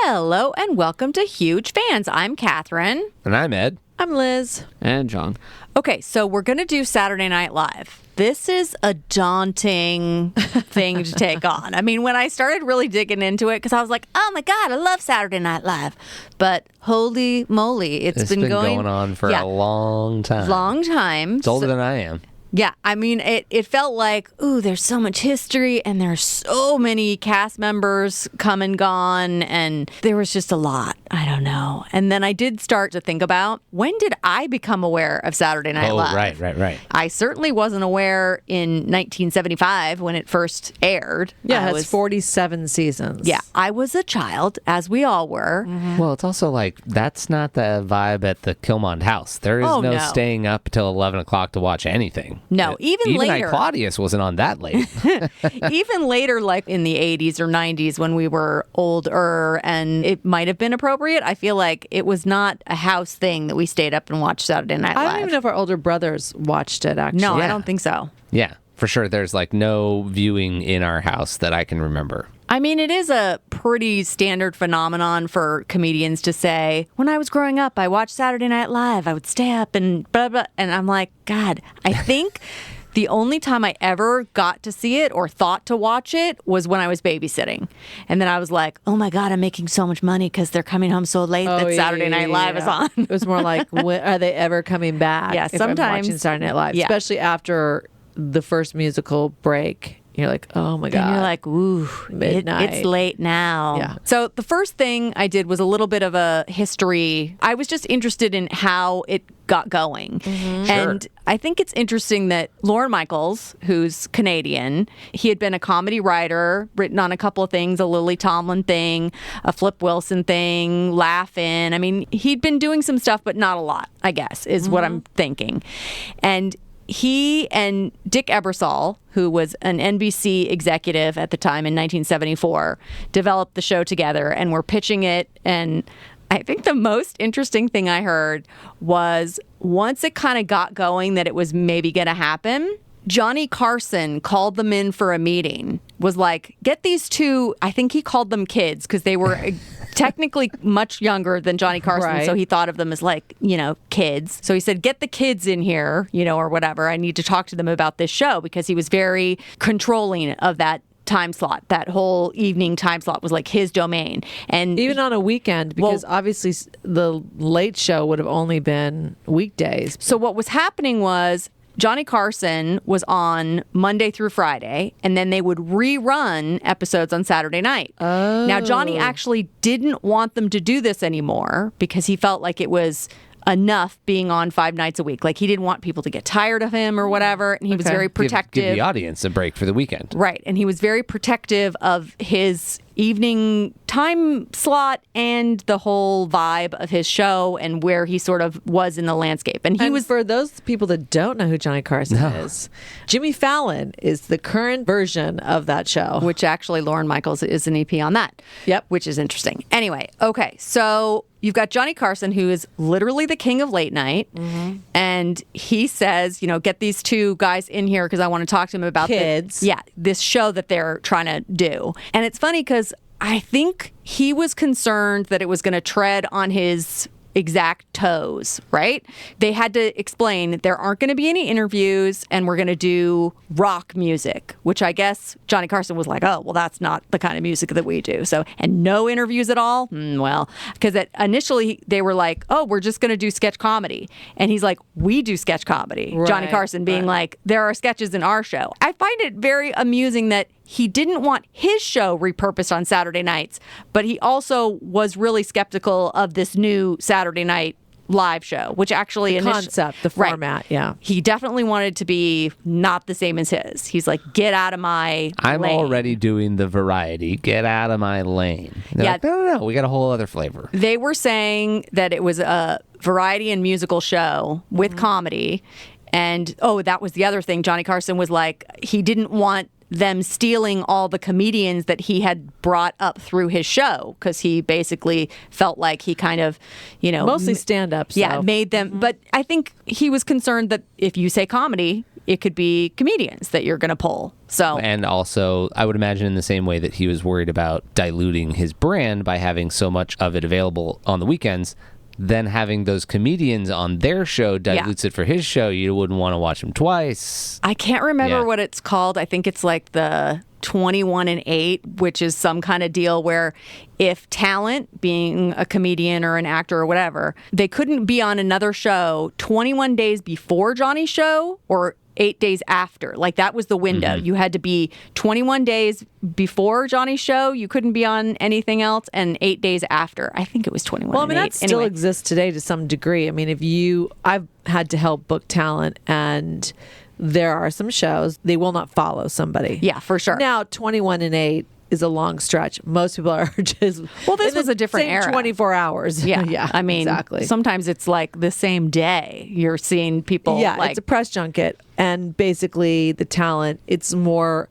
Hello and welcome to Huge Fans. I'm Catherine. And I'm Ed. I'm Liz. And John. Okay, so we're going to do Saturday Night Live. This is a daunting thing to take on. I mean, when I started really digging into it, because I was like, oh my God, I love Saturday Night Live. But holy moly, it's been going on for a long time. Long time. It's older than I am. Yeah, I mean, it felt like, ooh, there's so much history and there's so many cast members come and gone, and there was just a lot. I don't know. And then I did start to think about, when did I become aware of Saturday Night Live? Right. I certainly wasn't aware in 1975 when it first aired. Yeah, it's 47 seasons. Yeah, I was a child, as we all were. Mm-hmm. Well, it's also like, that's not the vibe at the Kilmont house. There is no staying up until 11 o'clock to watch anything. No, even later. Even Claudius wasn't on that late. Even later, like in the 80s or 90s when we were older and it might have been appropriate, I feel like it was not a house thing that we stayed up and watched Saturday Night Live. I don't even know if our older brothers watched it, actually. No, I don't think so. Yeah, for sure. There's like no viewing in our house that I can remember. I mean, it is a pretty standard phenomenon for comedians to say, when I was growing up, I watched Saturday Night Live. I would stay up and blah, blah. And I'm like, God, I think the only time I ever got to see it or thought to watch it was when I was babysitting. And then I was like, oh my God, I'm making so much money because they're coming home so late that Saturday Night Live is on. It was more like, when are they ever coming back? Yeah, if sometimes. I'm watching Saturday Night Live, especially after the first musical break. You're like, oh my God. And you're like, ooh, midnight. It's late now. Yeah. So the first thing I did was a little bit of a history. I was just interested in how it got going. Mm-hmm. And Sure. I think it's interesting that Lorne Michaels, who's Canadian, he had been a comedy writer, written on a couple of things, a Lily Tomlin thing, a Flip Wilson thing, Laugh-In. I mean, he'd been doing some stuff, but not a lot, I guess, is what I'm thinking. And he and Dick Ebersol, who was an NBC executive at the time in 1974, developed the show together and were pitching it. And I think the most interesting thing I heard was once it kind of got going that it was maybe going to happen, Johnny Carson called them in for a meeting, was like, get these two, I think he called them kids because they were technically much younger than Johnny Carson. Right. So he thought of them as like, kids. So he said, get the kids in here, or whatever. I need to talk to them about this show because he was very controlling of that time slot. That whole evening time slot was like his domain. And even on a weekend, because obviously the late show would have only been weekdays. So what was happening was Johnny Carson was on Monday through Friday, and then they would rerun episodes on Saturday night. Oh. Now, Johnny actually didn't want them to do this anymore because he felt like it was enough being on 5 nights a week. Like, he didn't want people to get tired of him or whatever, and he was very protective. Give the audience a break for the weekend. Right, and he was very protective of his evening time slot and the whole vibe of his show and where he sort of was in the landscape. And he was, for those people that don't know who Johnny Carson is, Jimmy Fallon is the current version of that show. which actually Lorne Michaels is an EP on that. Yep. Which is interesting. Anyway, okay, so you've got Johnny Carson, who is literally the king of late night. Mm-hmm. And he says, get these two guys in here because I want to talk to them about kids. this show that they're trying to do. And it's funny because I think he was concerned that it was going to tread on his exact toes, right? They had to explain there aren't going to be any interviews and we're going to do rock music, which I guess Johnny Carson was like, oh, well, that's not the kind of music that we do. So, and no interviews at all? Well, because initially they were like, oh, we're just going to do sketch comedy. And he's like, we do sketch comedy. Right, Johnny Carson being like, there are sketches in our show. I find it very amusing that he didn't want his show repurposed on Saturday nights, but he also was really skeptical of this new Saturday night live show, which actually... The concept, the format, right. Yeah. He definitely wanted to be not the same as his. He's like, get out of my I'm lane. already doing the variety. Get out of my lane. They're like, no, we got a whole other flavor. They were saying that it was a variety and musical show with comedy. And, that was the other thing. Johnny Carson was like, he didn't want them stealing all the comedians that he had brought up through his show because he basically felt like he kind of, mostly stand-up. Yeah, made them. But I think he was concerned that if you say comedy, it could be comedians that you're going to pull. So, and also, I would imagine in the same way that he was worried about diluting his brand by having so much of it available on the weekends, then having those comedians on their show dilutes it for his show. You wouldn't want to watch him twice. I can't remember what it's called. I think it's like the 21 and 8, which is some kind of deal where if talent, being a comedian or an actor or whatever, they couldn't be on another show 21 days before Johnny's show or 8 days after. Like, that was the window. Mm-hmm. You had to be 21 days before Johnny's show. You couldn't be on anything else, and 8 days after. I think it was 21. Well, I mean, that still exists today to some degree. I mean, I've had to help book talent, and there are some shows they will not follow somebody. Yeah, for sure. Now, 21 and 8 is a long stretch. Most people are just this was a different era. 24 hours. Yeah, I mean, exactly. Sometimes it's like the same day you're seeing people. Yeah, it's a press junket, and basically the talent. It's more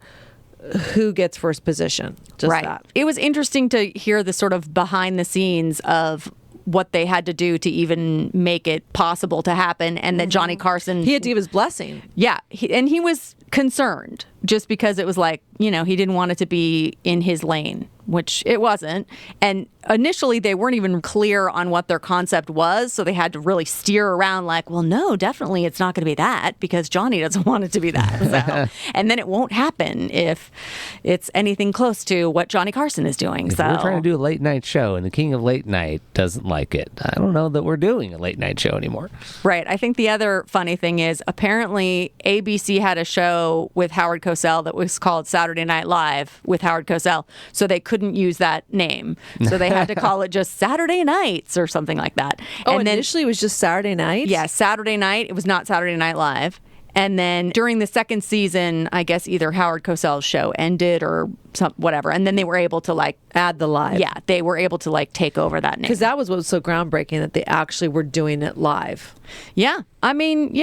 who gets first position. Just right. That. It was interesting to hear the sort of behind the scenes of what they had to do to even make it possible to happen, and that Johnny Carson, he had to give his blessing. Yeah, he was concerned just because it was like, he didn't want it to be in his lane, which it wasn't. And initially they weren't even clear on what their concept was, so they had to really steer around like, well, no, definitely it's not going to be that because Johnny doesn't want it to be that. So, and then it won't happen if it's anything close to what Johnny Carson is doing. If we're trying to do a late night show and the king of late night doesn't like it, I don't know that we're doing a late night show anymore. Right. I think the other funny thing is apparently ABC had a show with Howard Cosell that was called Saturday Night Live with Howard Cosell, so they couldn't use that name. So they had to call it just Saturday Nights or something like that. Oh, and initially it was just Saturday Night? Yeah, Saturday Night. It was not Saturday Night Live. And then during the second season, I guess either Howard Cosell's show ended or whatever. And then they were able to add the live. Yeah, they were able to take over that name. Because that was what was so groundbreaking, that they actually were doing it live. Yeah. I mean,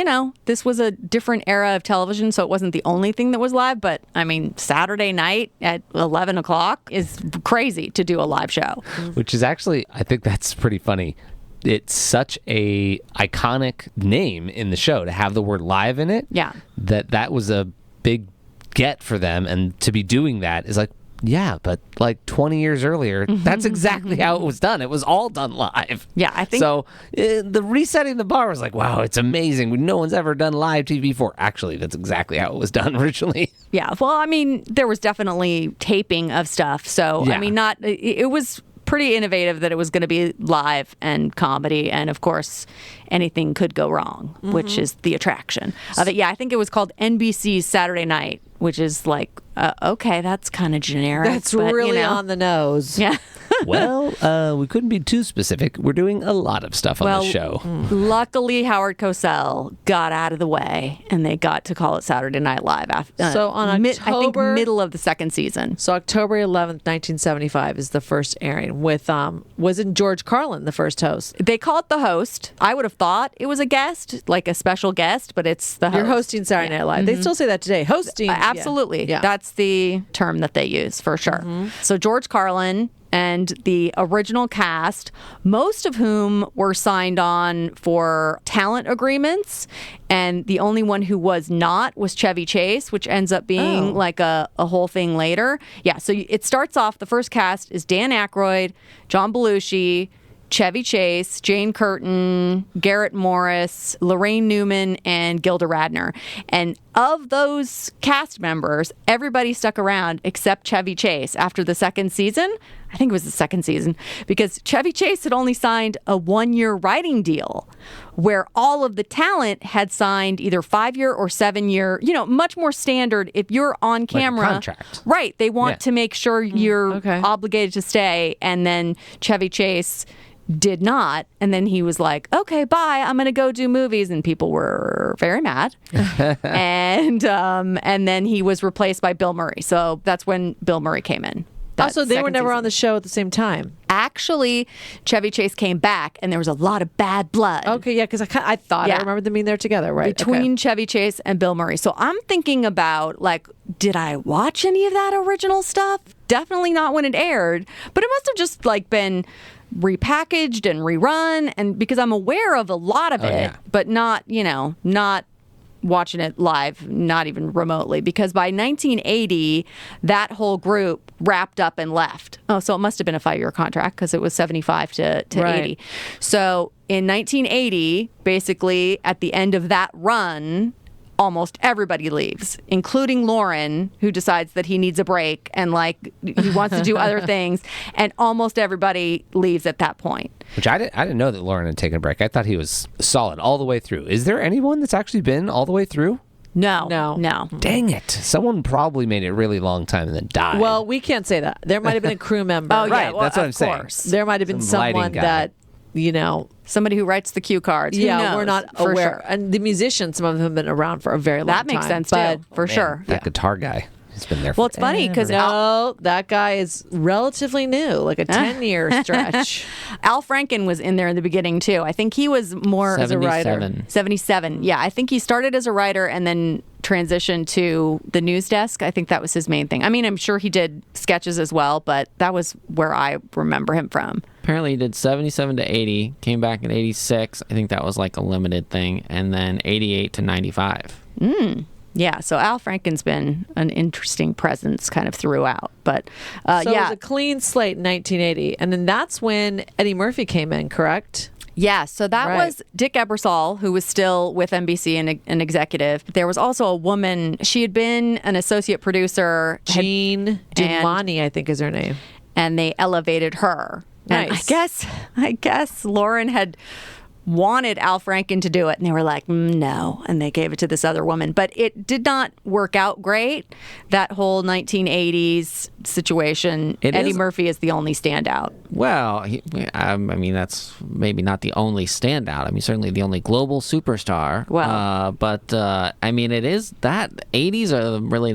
this was a different era of television, so it wasn't the only thing that was live. But I mean, Saturday night at 11 o'clock is crazy to do a live show. Which is actually, I think that's pretty funny. It's such a iconic name in the show to have the word live in it. Yeah. That was a big get for them. And to be doing that is yeah, but 20 years earlier, that's exactly how it was done. It was all done live. Yeah, I think so. The resetting the bar was wow, it's amazing. No one's ever done live TV before. Actually, that's exactly how it was done originally. Yeah. Well, I mean, there was definitely taping of stuff. So, yeah. I mean, it was pretty innovative that it was going to be live and comedy, and of course anything could go wrong, which is the attraction of it. Yeah, I think it was called NBC's Saturday Night, which is okay, that's kind of generic. That's really on the nose. Yeah. Well, we couldn't be too specific. We're doing a lot of stuff on the show. Luckily, Howard Cosell got out of the way, and they got to call it Saturday Night Live. So on October, I think middle of the second season. So October 11th, 1975 is the first airing with, wasn't George Carlin the first host? They call it the host. I would have thought it was a guest, like a special guest, but it's the host. You're hosting Saturday Night Live. They still say that today. Hosting. Absolutely. Yeah. That's the term that they use for sure. So George Carlin and the original cast, most of whom were signed on for talent agreements, and the only one who was not was Chevy Chase, which ends up being a whole thing later. Yeah, so it starts off, the first cast is Dan Aykroyd, John Belushi, Chevy Chase, Jane Curtin, Garrett Morris, Lorraine Newman, and Gilda Radner. And of those cast members, everybody stuck around except Chevy Chase after the second season. I think it was the second season, because Chevy Chase had only signed a 1-year writing deal, where all of the talent had signed either 5-year or 7-year, much more standard. If you're on camera, like a contract. Right, they want to make sure you're obligated to stay. And then Chevy Chase did not, and then he was like, okay, bye, I'm gonna go do movies, and people were very mad. and then he was replaced by Bill Murray, so that's when Bill Murray came in. Also, they were never on the show at the same time. Actually, Chevy Chase came back, and there was a lot of bad blood. Okay, yeah, because I thought I remember them being there together, right? Between Chevy Chase and Bill Murray. So I'm thinking about, did I watch any of that original stuff? Definitely not when it aired, but it must have just been repackaged and rerun, and because I'm aware of a lot of it, but not watching it live, not even remotely, because by 1980, that whole group wrapped up and left. Oh, so it must have been a 5-year contract because it was 75 to Right. 80. So in 1980, basically at the end of that run, almost everybody leaves, including Lorne, who decides that he needs a break and like he wants to do other things. And almost everybody leaves at that point. Which I didn't know that Lorne had taken a break. I thought he was solid all the way through. Is there anyone that's actually been all the way through? No. Dang it. Someone probably made it a really long time and then died. Well, we can't say that. There might have been a crew member. Oh, yeah. Right, Well, that's what of I'm saying. course. There might have been Some lighting someone guy. that, you know, Somebody who writes the cue cards. Who yeah, knows? we're not For aware. sure. And the musicians, some of them have been around for a very long time. That makes sense but too, for Man, sure. That guitar guy has been there Well, it's funny because No, that guy is relatively new, like a 10-year stretch. Al Franken was in there in the beginning too. I think he was more as a writer. 77. 77. Yeah, I think he started as a writer and then transitioned to the news desk. I think that was his main thing. I mean, I'm sure he did sketches as well, but that was where I remember him from. Apparently, he did 77 to 80, came back in 86. I think that was like a limited thing. And then 88 to 95. Yeah, so Al Franken's been an interesting presence kind of throughout. But So it yeah, was a clean slate in 1980. And then that's when Eddie Murphy came in, correct? yeah, so that Right. was Dick Ebersol, who was still with NBC and an executive. There was also a woman. She had been an associate producer. Jean Dumani, I think is her name. And they elevated her. And Nice. I guess Lorne had wanted Al Franken to do it, and they were like, no, and they gave it to this other woman. But it did not work out great, that whole 1980s situation. Eddie Murphy is the only standout. Well, I mean, that's maybe not the only standout. I mean, certainly the only global superstar. Well. But I mean, it is that 80s are really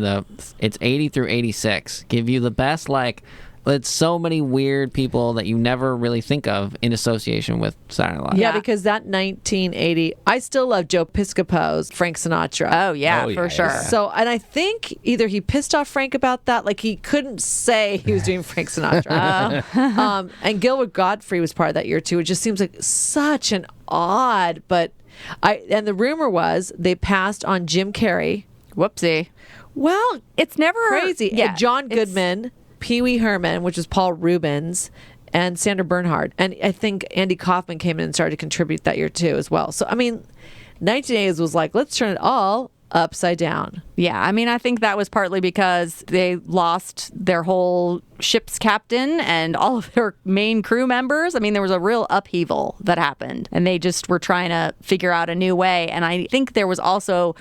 it's 80 through 86. Give you the best, like, it's so many weird people that you never really think of in association with Saturday Night Live. Yeah, Yeah. because that 1980, I still love Joe Piscopo's Frank Sinatra. Oh, yeah, Oh, for yeah, sure. yeah. So, and I think either he pissed off Frank about that, like he couldn't say he was doing Frank Sinatra. And Gilbert Godfrey was part of that year too. It just seems like such an odd, but and the rumor was they passed on Jim Carrey. Whoopsie. Well, It's never crazy. Yeah, John it's- Goodman, Pee Wee Herman, which was Paul Rubens, and Sandra Bernhard. And I think Andy Kaufman came in and started to contribute that year too as well. So, I mean, 1980s was like, let's turn it all upside down. Yeah, I mean, I think that was partly because they lost their whole ship's captain and all of their main crew members. I mean, there was a real upheaval that happened, and they just were trying to figure out a new way. And I think there was also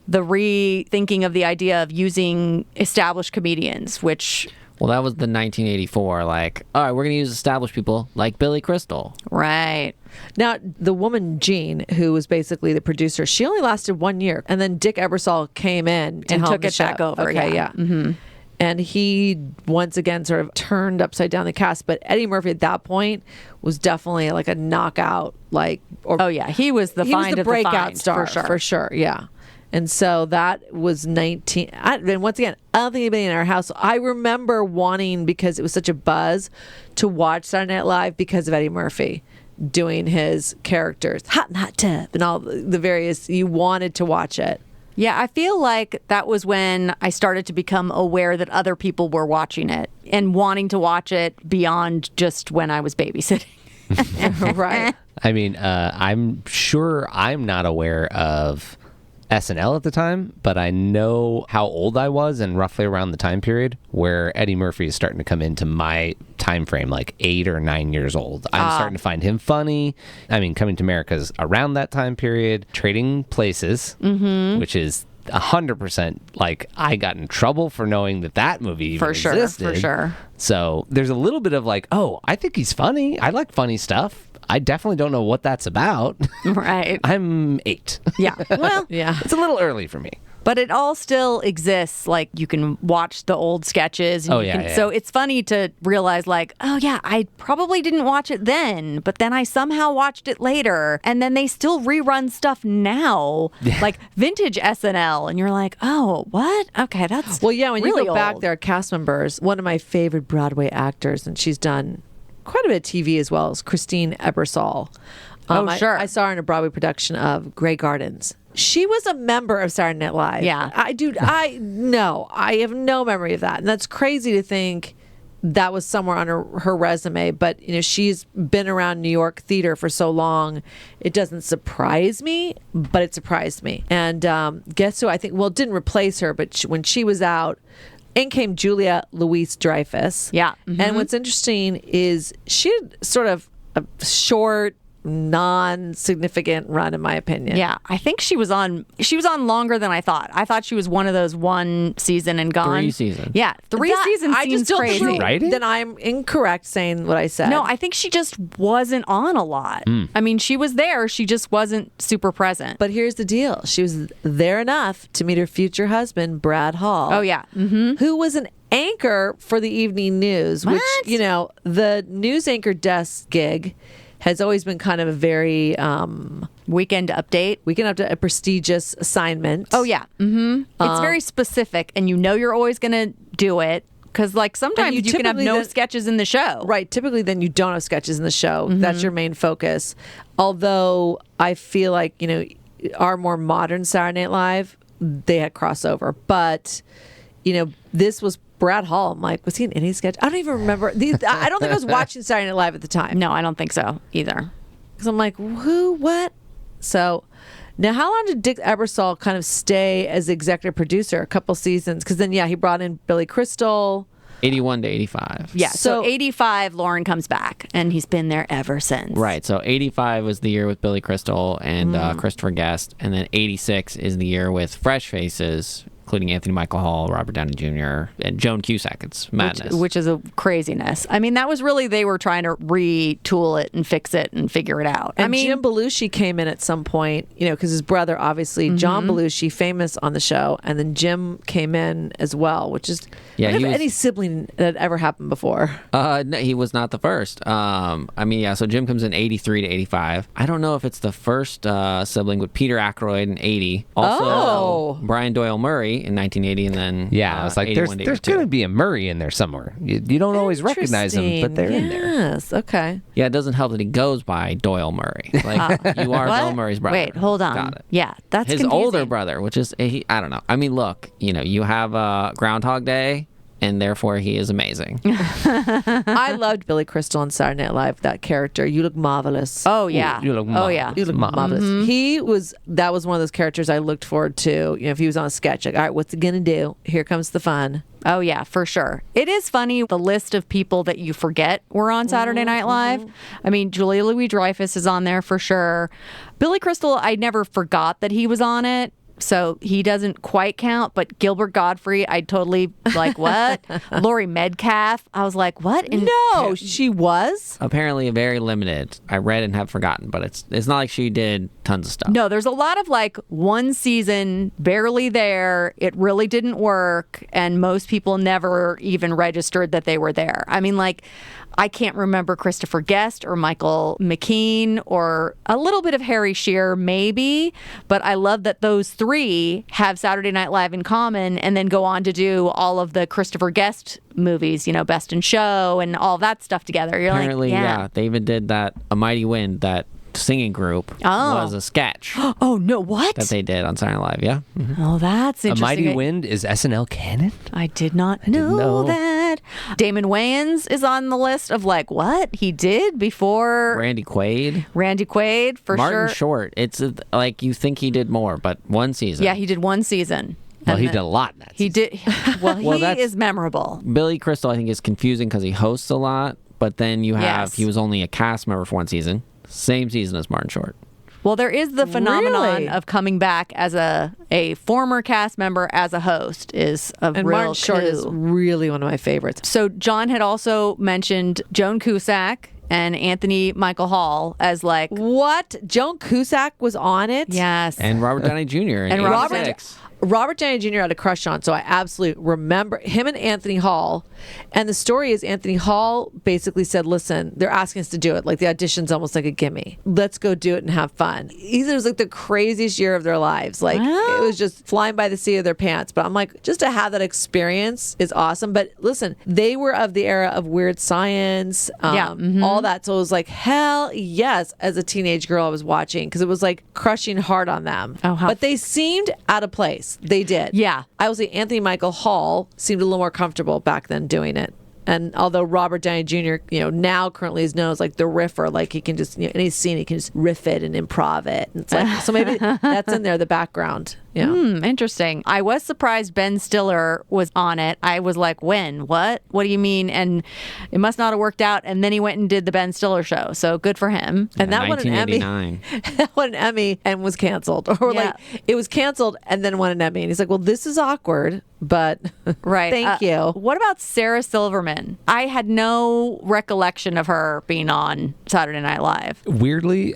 the rethinking of the idea of using established comedians, which, Well, that was the 1984. Like, all right, we're gonna use established people like Billy Crystal. right. Now, the woman, Jean, who was basically the producer, she only lasted 1 year. And then Dick Ebersol came in to And help took the it back show. over, Okay, yeah. Mm-hmm. And he, once again, sort of turned upside down the cast. But Eddie Murphy at that point was definitely like a knockout. Like, or Oh, yeah, he was the he find was the of breakout the find, star for sure. yeah. And so that was and once again, I don't think anybody in our house. I remember wanting, because it was such a buzz, to watch Saturday Night Live because of Eddie Murphy doing his characters, hot in hot tub, and all the various. You wanted to watch it. Yeah, I feel like that was when I started to become aware that other people were watching it and wanting to watch it beyond just when I was babysitting. Right. I mean, I'm sure I'm not aware of SNL at the time, but I know how old I was and roughly around the time period where Eddie Murphy is starting to come into my time frame, like 8 or 9 years old. I'm starting to find him funny. I mean, Coming to America's around that time period. Trading Places, which is 100% like I got in trouble for knowing that movie even For sure, existed. for sure. So there's a little bit of like, oh, I think he's funny. I like funny stuff. I definitely don't know what that's about. Right. I'm 8. Yeah. Well, Yeah. It's a little early for me. but it all still exists. Like, you can watch the old sketches. And Oh, you yeah, can, yeah. So it's funny to realize, like, oh, yeah, I probably didn't watch it then, but then I somehow watched it later. And then they still rerun stuff now, like vintage SNL. And you're like, oh, what? Okay, that's Well, yeah. When really you go back, old. there are cast members. One of my favorite Broadway actors, and she's done quite a bit of TV as well, is Christine Ebersol. Oh, sure. I saw her in a Broadway production of Grey Gardens. She was a member of Saturday Night Live. Yeah. I have no memory of that. And that's crazy to think that was somewhere on her resume. But, she's been around New York theater for so long. It doesn't surprise me, but it surprised me. And guess who I think, well, it didn't replace her, but when she was out, in came Julia Louis-Dreyfus. Yeah. Mm-hmm. And what's interesting is she had sort of a short, non-significant run, in my opinion. Yeah, I think she was on longer than I thought. I thought she was one of those one season and gone. 3 seasons. Yeah, 3 seasons I seems just don't crazy. think Writing? then I'm incorrect saying what I said. No, I think she just wasn't on a lot. I mean, she was there. She just wasn't super present. But here's the deal. She was there enough to meet her future husband, Brad Hall. Oh, yeah. Mm-hmm. Who was an anchor for the evening news, which, What? the news anchor desk gig has always been kind of a very Weekend update. a prestigious assignment. Oh, yeah. Mm-hmm. It's very specific, and you're always going to do it. Because, sometimes you can have no sketches in the show. Right. Typically, then you don't have sketches in the show. Mm-hmm. That's your main focus. Although I feel like, our more modern Saturday Night Live, they had crossover. But, this was Brad Hall. I'm like, was he in any sketch? I don't even remember. I don't think I was watching Saturday Night Live at the time. No, I don't think so either. Because I'm like, who? What? So now, how long did Dick Ebersol kind of stay as executive producer? A couple seasons. Because then, he brought in Billy Crystal. 81 to 85. Yeah, so So- 85, Lorne comes back, and he's been there ever since. Right. So 85 was the year with Billy Crystal and Christopher Guest. And then 86 is the year with fresh faces, including Anthony Michael Hall, Robert Downey Jr., and Joan Cusack. It's madness. Which is a craziness. I mean, that was really, they were trying to retool it and fix it and figure it out. And Jim Belushi came in at some point, because his brother, obviously, John Belushi, famous on the show, and then Jim came in as well, which is Yeah, any sibling that had ever happened before. No, he was not the first. So Jim comes in 83 to 85. I don't know if it's the first sibling with Peter Aykroyd in 80. Also, Brian Doyle Murray in 1980, and then Yeah, I was like, there's 81 to going 82. to be a Murray in there somewhere. You don't always recognize them, but they're in there. Yes, okay. Yeah, it doesn't help that he goes by Doyle Murray. Like, you are What? Bill Murray's brother. Wait, hold on. Got it. Yeah, that's His confusing. older brother, which is, I don't know. I mean, look, you have Groundhog Day, and therefore he is amazing. I loved Billy Crystal on Saturday Night Live, that character. You look marvelous. Oh, yeah. You look oh, yeah. You look marvelous. That was one of those characters I looked forward to. If he was on a sketch, like, all right, what's he gonna do? Here comes the fun. Oh, yeah, for sure. It is funny, the list of people that you forget were on Saturday Night Live. I mean, Julia Louis-Dreyfus is on there for sure. Billy Crystal, I never forgot that he was on it. So he doesn't quite count, but Gilbert Gottfried, I totally like, what? Laurie Metcalf, I was like, what? No, she was. Apparently, very limited. I read and have forgotten, but it's not like she did tons of stuff. No, there's a lot of one season, barely there. It really didn't work. And most people never even registered that they were there. I mean, I can't remember Christopher Guest or Michael McKean or a little bit of Harry Shearer, maybe. But I love that those three have Saturday Night Live in common and then go on to do all of the Christopher Guest movies, Best in Show and all that stuff together. You're Apparently, like, yeah, they even did that A Mighty Wind, that singing group was a sketch Oh, no, what? that they did on Saturday Night Live. Yeah. Oh, that's A interesting. Mighty Wind is SNL canon? I did not know that. Damon Wayans is on the list of what he did before Randy Quaid, Randy Quaid, for Martin sure. Short. It's like you think he did more, but one season. Yeah, he did one season. Well, And he then- did a lot in that He season. did. Well, Well, he that's- is memorable. Billy Crystal, I think, is confusing because he hosts a lot, but then you have Yes. he was only a cast member for one season, same season as Martin Short. Well, there is the phenomenon Really? of coming back as a former cast member as a host is a And real Martin Short is coup. really one of my favorites. So John had also mentioned Joan Cusack and Anthony Michael Hall as What? Joan Cusack was on it? yes. And Robert Downey Jr. in And 86. Robert Downey Jr. had a crush on, so I absolutely remember him and Anthony Hall. And the story is Anthony Hall basically said, listen, they're asking us to do it. Like the audition's almost like a gimme. Let's go do it and have fun. He said it was like the craziest year of their lives. Like it was just flying by the seat of their pants. But I'm like, just to have that experience is awesome. But listen, they were of the era of Weird Science, all that. So it was like, hell yes, as a teenage girl I was watching, because it was like crushing hard on them. But they seemed out of place. They did. Yeah. I will say Anthony Michael Hall seemed a little more comfortable back then doing it. And although Robert Downey Jr., now currently is known as like the riffer, like he can just, any scene, he can just riff it and improv it. And it's like, so maybe that's in there, the background. Yeah. Interesting. I was surprised Ben Stiller was on it. I was like, when? What? What do you mean? And it must not have worked out. And then he went and did the Ben Stiller show. So good for him. And that won an Emmy. 1989. That won an Emmy and was canceled. Or like it was canceled and then won an Emmy. And he's like, well, this is awkward, but right. Thank you. What about Sarah Silverman? I had no recollection of her being on Saturday Night Live. Weirdly,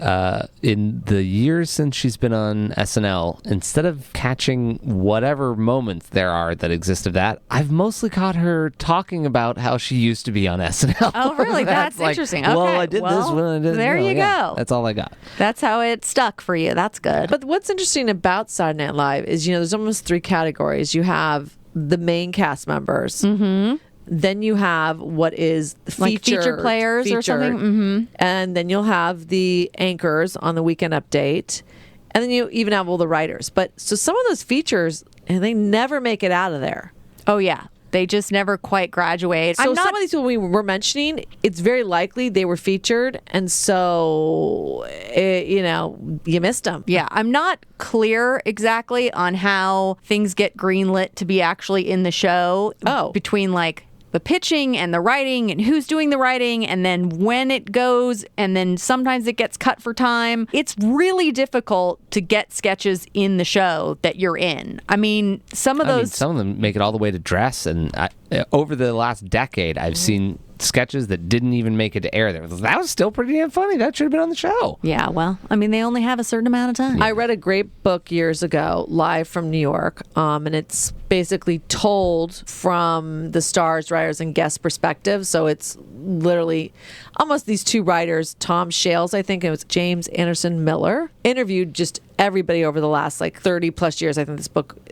in the years since she's been on SNL, instead of catching whatever moments there are that exist of that, I've mostly caught her talking about how she used to be on SNL. Oh, really? That's like, interesting. Well, okay. I did this when I did. There you go. That's all I got. That's how it stuck for you. That's good. But what's interesting about Saturday Night Live is, there's almost 3 categories. You have the main cast members. Mm-hmm. Then you have what is like feature players or something. Mm-hmm. And then you'll have the anchors on the Weekend Update. And then you even have all the writers. But so some of those features, and they never make it out of there. Oh, yeah. They just never quite graduate. So some of these people we were mentioning, it's very likely they were featured. And so, you missed them. Yeah. I'm not clear exactly on how things get greenlit to be actually in the show. Oh. Between like the pitching and the writing and who's doing the writing and then when it goes and then sometimes it gets cut for time. It's really difficult to get sketches in the show that you're in. I mean, some of them make it all the way to dress. And over the last decade, I've seen sketches that didn't even make it to air there. That was still pretty damn funny. That should have been on the show. Yeah, well, I mean, they only have a certain amount of time. I read a great book years ago, Live from New York, and it's basically told from the stars, writers, and guest perspective. So it's literally almost these 2 writers, Tom Shales, I think it was James Anderson Miller, interviewed just everybody over the last like 30 plus years. I think the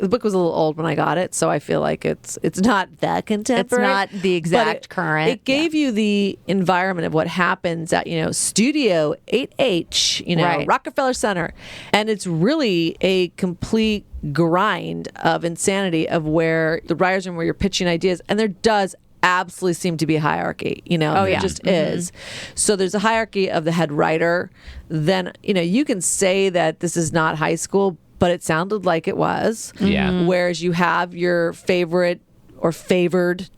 book was a little old when I got it, so I feel like it's not that contemporary. It's not the exact current. It gave you the environment of what happens at Studio 8H, right. Rockefeller Center, and it's really a complete grind of insanity of where the writers room where you're pitching ideas, and there does absolutely seem to be a hierarchy, there just is. So there's a hierarchy of the head writer. Then, you can say that this is not high school, but it sounded like it was. Yeah. Whereas you have your favorite or favored,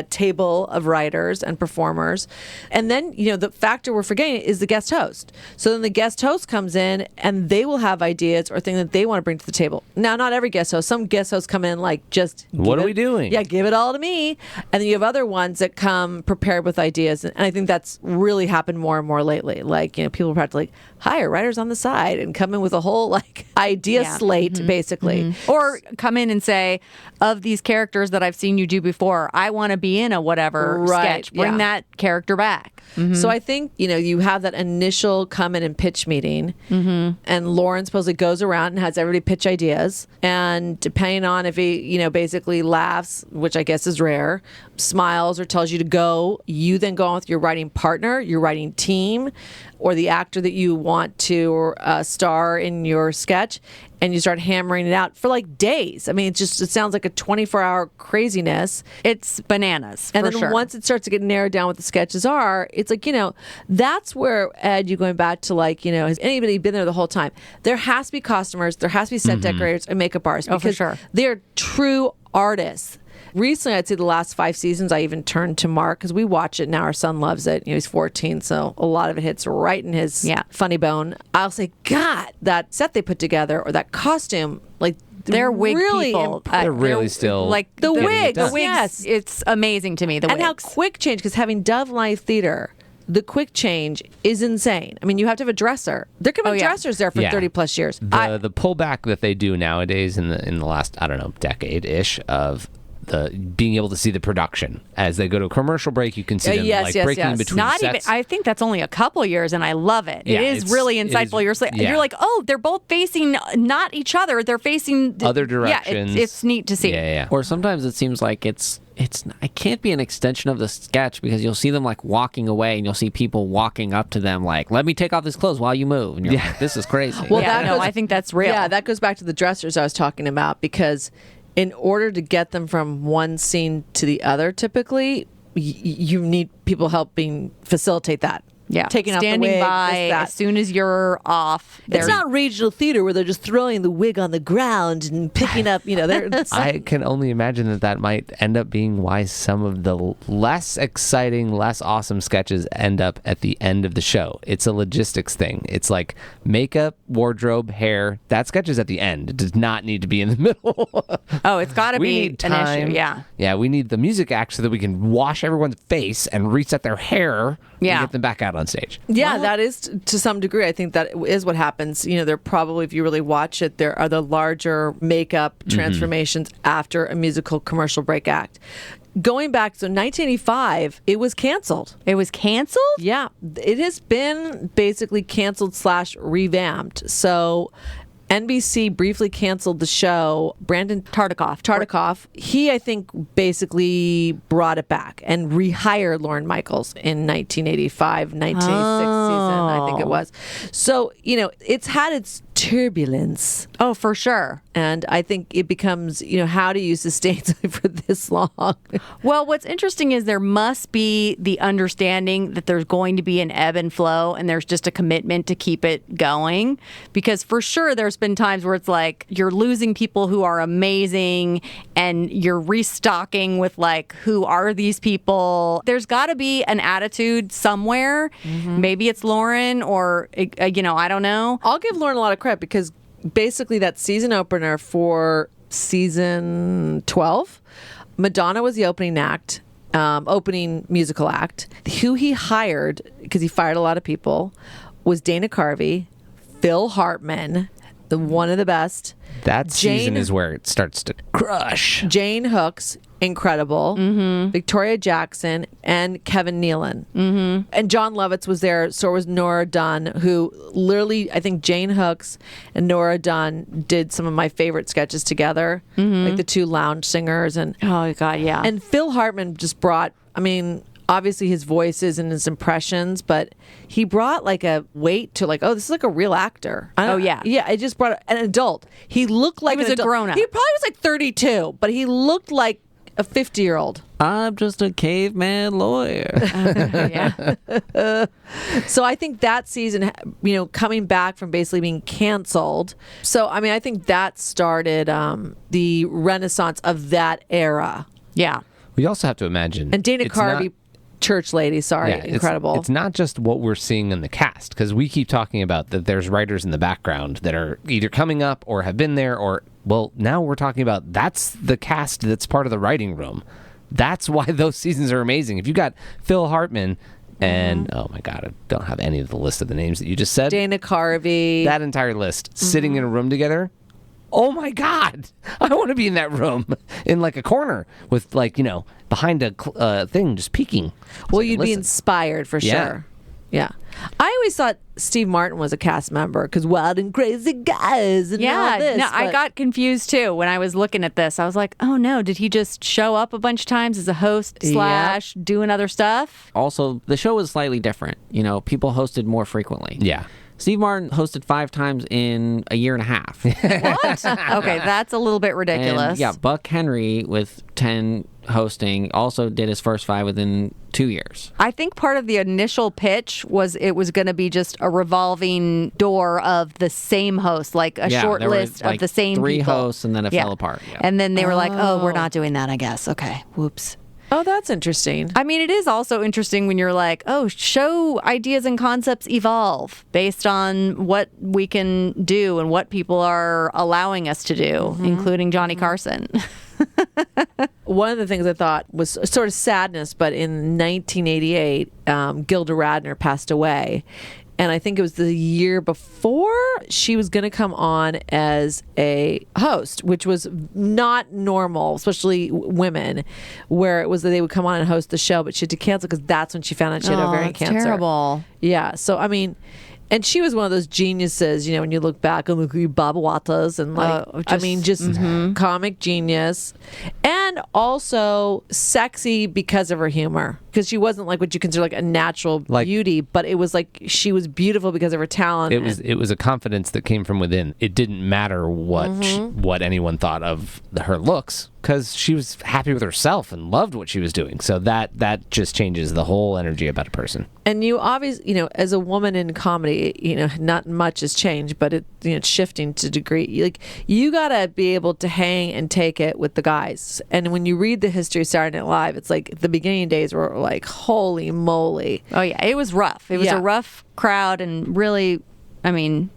table of writers and performers. And then, the factor we're forgetting is the guest host. So then the guest host comes in and they will have ideas or things that they want to bring to the table. Now, not every guest host. Some guest hosts come in like, just what are we doing? Yeah, give it all to me. And then you have other ones that come prepared with ideas. And I think that's really happened more and more lately. Like, people practically hire writers on the side and come in with a whole idea slate, basically. Or come in and say, of these characters that I've seen you do before, I want to be in a whatever sketch. Bring that character back. So I think, you have that initial come in and pitch meeting, and Lorne supposedly goes around and has everybody pitch ideas. And depending on if he, basically laughs, which I guess is rare, smiles or tells you to go, you then go on with your writing partner, your writing team, or the actor that you want to star in your sketch, and you start hammering it out for like days. I mean, it sounds like a 24-hour craziness. It's bananas, and for then sure. Once it starts to get narrowed down what the sketches are, it's like, that's where, Ed, you're going back to like, has anybody been there the whole time? There has to be costumers, there has to be set decorators and makeup artists, because for sure. They're true artists. Recently, I'd say the last 5 seasons, I even turned to Mark because we watch it now. Our son loves it. He's 14, so a lot of it hits right in his funny bone. I'll say, God, that set they put together or that costume, like they're wig really people. They're really still like the wigs. The wigs. Yes, it's amazing to me. The and wigs. how quick change, because having Dove Live Theater the quick change is insane. I mean, you have to have a dresser. There can be dressers there for 30 plus years. The pullback that they do nowadays in the last, I don't know, decade-ish of the being able to see the production as they go to a commercial break, you can see them breaking between Not sets. even. I think that's only a couple years, and I love it. Yeah, it is really insightful. You're like, oh, they're both facing not each other. They're facing other directions. Yeah, it's neat to see. Yeah. Or sometimes it seems like it can't be an extension of the sketch because you'll see them like walking away and you'll see people walking up to them like, let me take off this clothes while you move. And you're like, this is crazy. Well, I think that's real. Yeah, that goes back to the dressers I was talking about, because in order to get them from one scene to the other, typically, you need people helping facilitate that. Yeah, taking standing off the wig, by as soon as you're off. It's not regional theater where they're just throwing the wig on the ground and picking up. I can only imagine that might end up being why some of the less exciting, less awesome sketches end up at the end of the show. It's a logistics thing. It's like makeup, wardrobe, hair. That sketch is at the end. It does not need to be in the middle. Oh, it's got to be need an time. issue. Yeah. Yeah, we need the music act so that we can wash everyone's face and reset their hair and get them back out on stage. Yeah, that is to some degree. I think that is what happens. They're probably, if you really watch it, there are the larger makeup transformations after a musical commercial break act. Going back, so 1985, it was canceled. It was canceled? Yeah, it has been basically canceled / revamped. So NBC briefly canceled the show. Brandon Tartikoff, he, I think, basically brought it back and rehired Lorne Michaels in 1985, 1986 season, I think it was. So, it's had its turbulence. Oh, for sure. And I think it becomes, how do you sustain something for this long? Well, what's interesting is there must be the understanding that there's going to be an ebb and flow, and there's just a commitment to keep it going. Because for sure, there's been times where it's like you're losing people who are amazing and you're restocking with like, who are these people? There's got to be an attitude somewhere. Maybe it's Lauren or, I don't know. I'll give Lauren a lot of credit because basically that season opener for season 12, Madonna was the opening act, opening musical act. Who he hired, because he fired a lot of people, was Dana Carvey, Phil Hartman, one of the best. That season is where it starts to crush. Jane Hooks, incredible. Victoria Jackson, and Kevin Nealon. And John Lovitz was there. So was Nora Dunn, who literally, I think Jane Hooks and Nora Dunn did some of my favorite sketches together, like the two lounge singers. And oh, God, yeah. And Phil Hartman just brought, obviously his voices and his impressions, but he brought like a weight to like, oh, this is like a real actor. Yeah. Yeah, it just brought an adult. He looked like he was a grown-up. He probably was like 32, but he looked like a 50-year-old. I'm just a caveman lawyer. So I think that season, coming back from basically being canceled. So, I think that started the renaissance of that era. Yeah. We also have to imagine. And Dana Carvey, church lady, incredible. It's not just what we're seeing in the cast, because we keep talking about that there's writers in the background that are either coming up or have been there, or, well, now we're talking about that's the cast that's part of the writing room. That's why those seasons are amazing. If you got Phil Hartman and, oh my God, I don't have any of the list of the names that you just said. Dana Carvey. That entire list, sitting in a room together. Oh my God, I want to be in that room in like a corner with like, behind a thing just peeking. Well, you'd be inspired for sure. Yeah. I always thought Steve Martin was a cast member because Wild and Crazy Guys and all this. I got confused too when I was looking at this. I was like, oh no, did he just show up a bunch of times as a host / doing other stuff? Also, the show was slightly different. People hosted more frequently. Yeah. Steve Martin hosted 5 times in a year and a half. What? Okay, that's a little bit ridiculous. And, Buck Henry with 10 hosting also did his first 5 within 2 years. I think part of the initial pitch was it was going to be just a revolving door of the same host, like a short list of the same 3 people. hosts, and then it fell apart. Yeah. And then they were like, oh, we're not doing that, I guess. Okay, whoops. Oh, that's interesting. It is also interesting when you're like, oh, show ideas and concepts evolve based on what we can do and what people are allowing us to do, including Johnny Carson. One of the things I thought was sort of sadness, but in 1988, Gilda Radner passed away. And I think it was the year before she was going to come on as a host, which was not normal, especially women, where it was that they would come on and host the show, but she had to cancel because that's when she found out she had ovarian cancer. Terrible. Yeah. So, I mean, and she was one of those geniuses, when you look back and look at Bob Wattas and comic genius. And also sexy because of her humor. Because she wasn't like what you consider like a natural beauty, but it was like she was beautiful because of her talent. It was a confidence that came from within. It didn't matter what anyone thought of her looks, because she was happy with herself and loved what she was doing. So that just changes the whole energy about a person. And you obviously, as a woman in comedy, not much has changed, but it's shifting to a degree. Like, you gotta be able to hang and take it with the guys. And when you read the history of Saturday Night Live, it's like the beginning days were like, holy moly. Oh yeah, it was rough. It was a rough crowd, and really, I mean,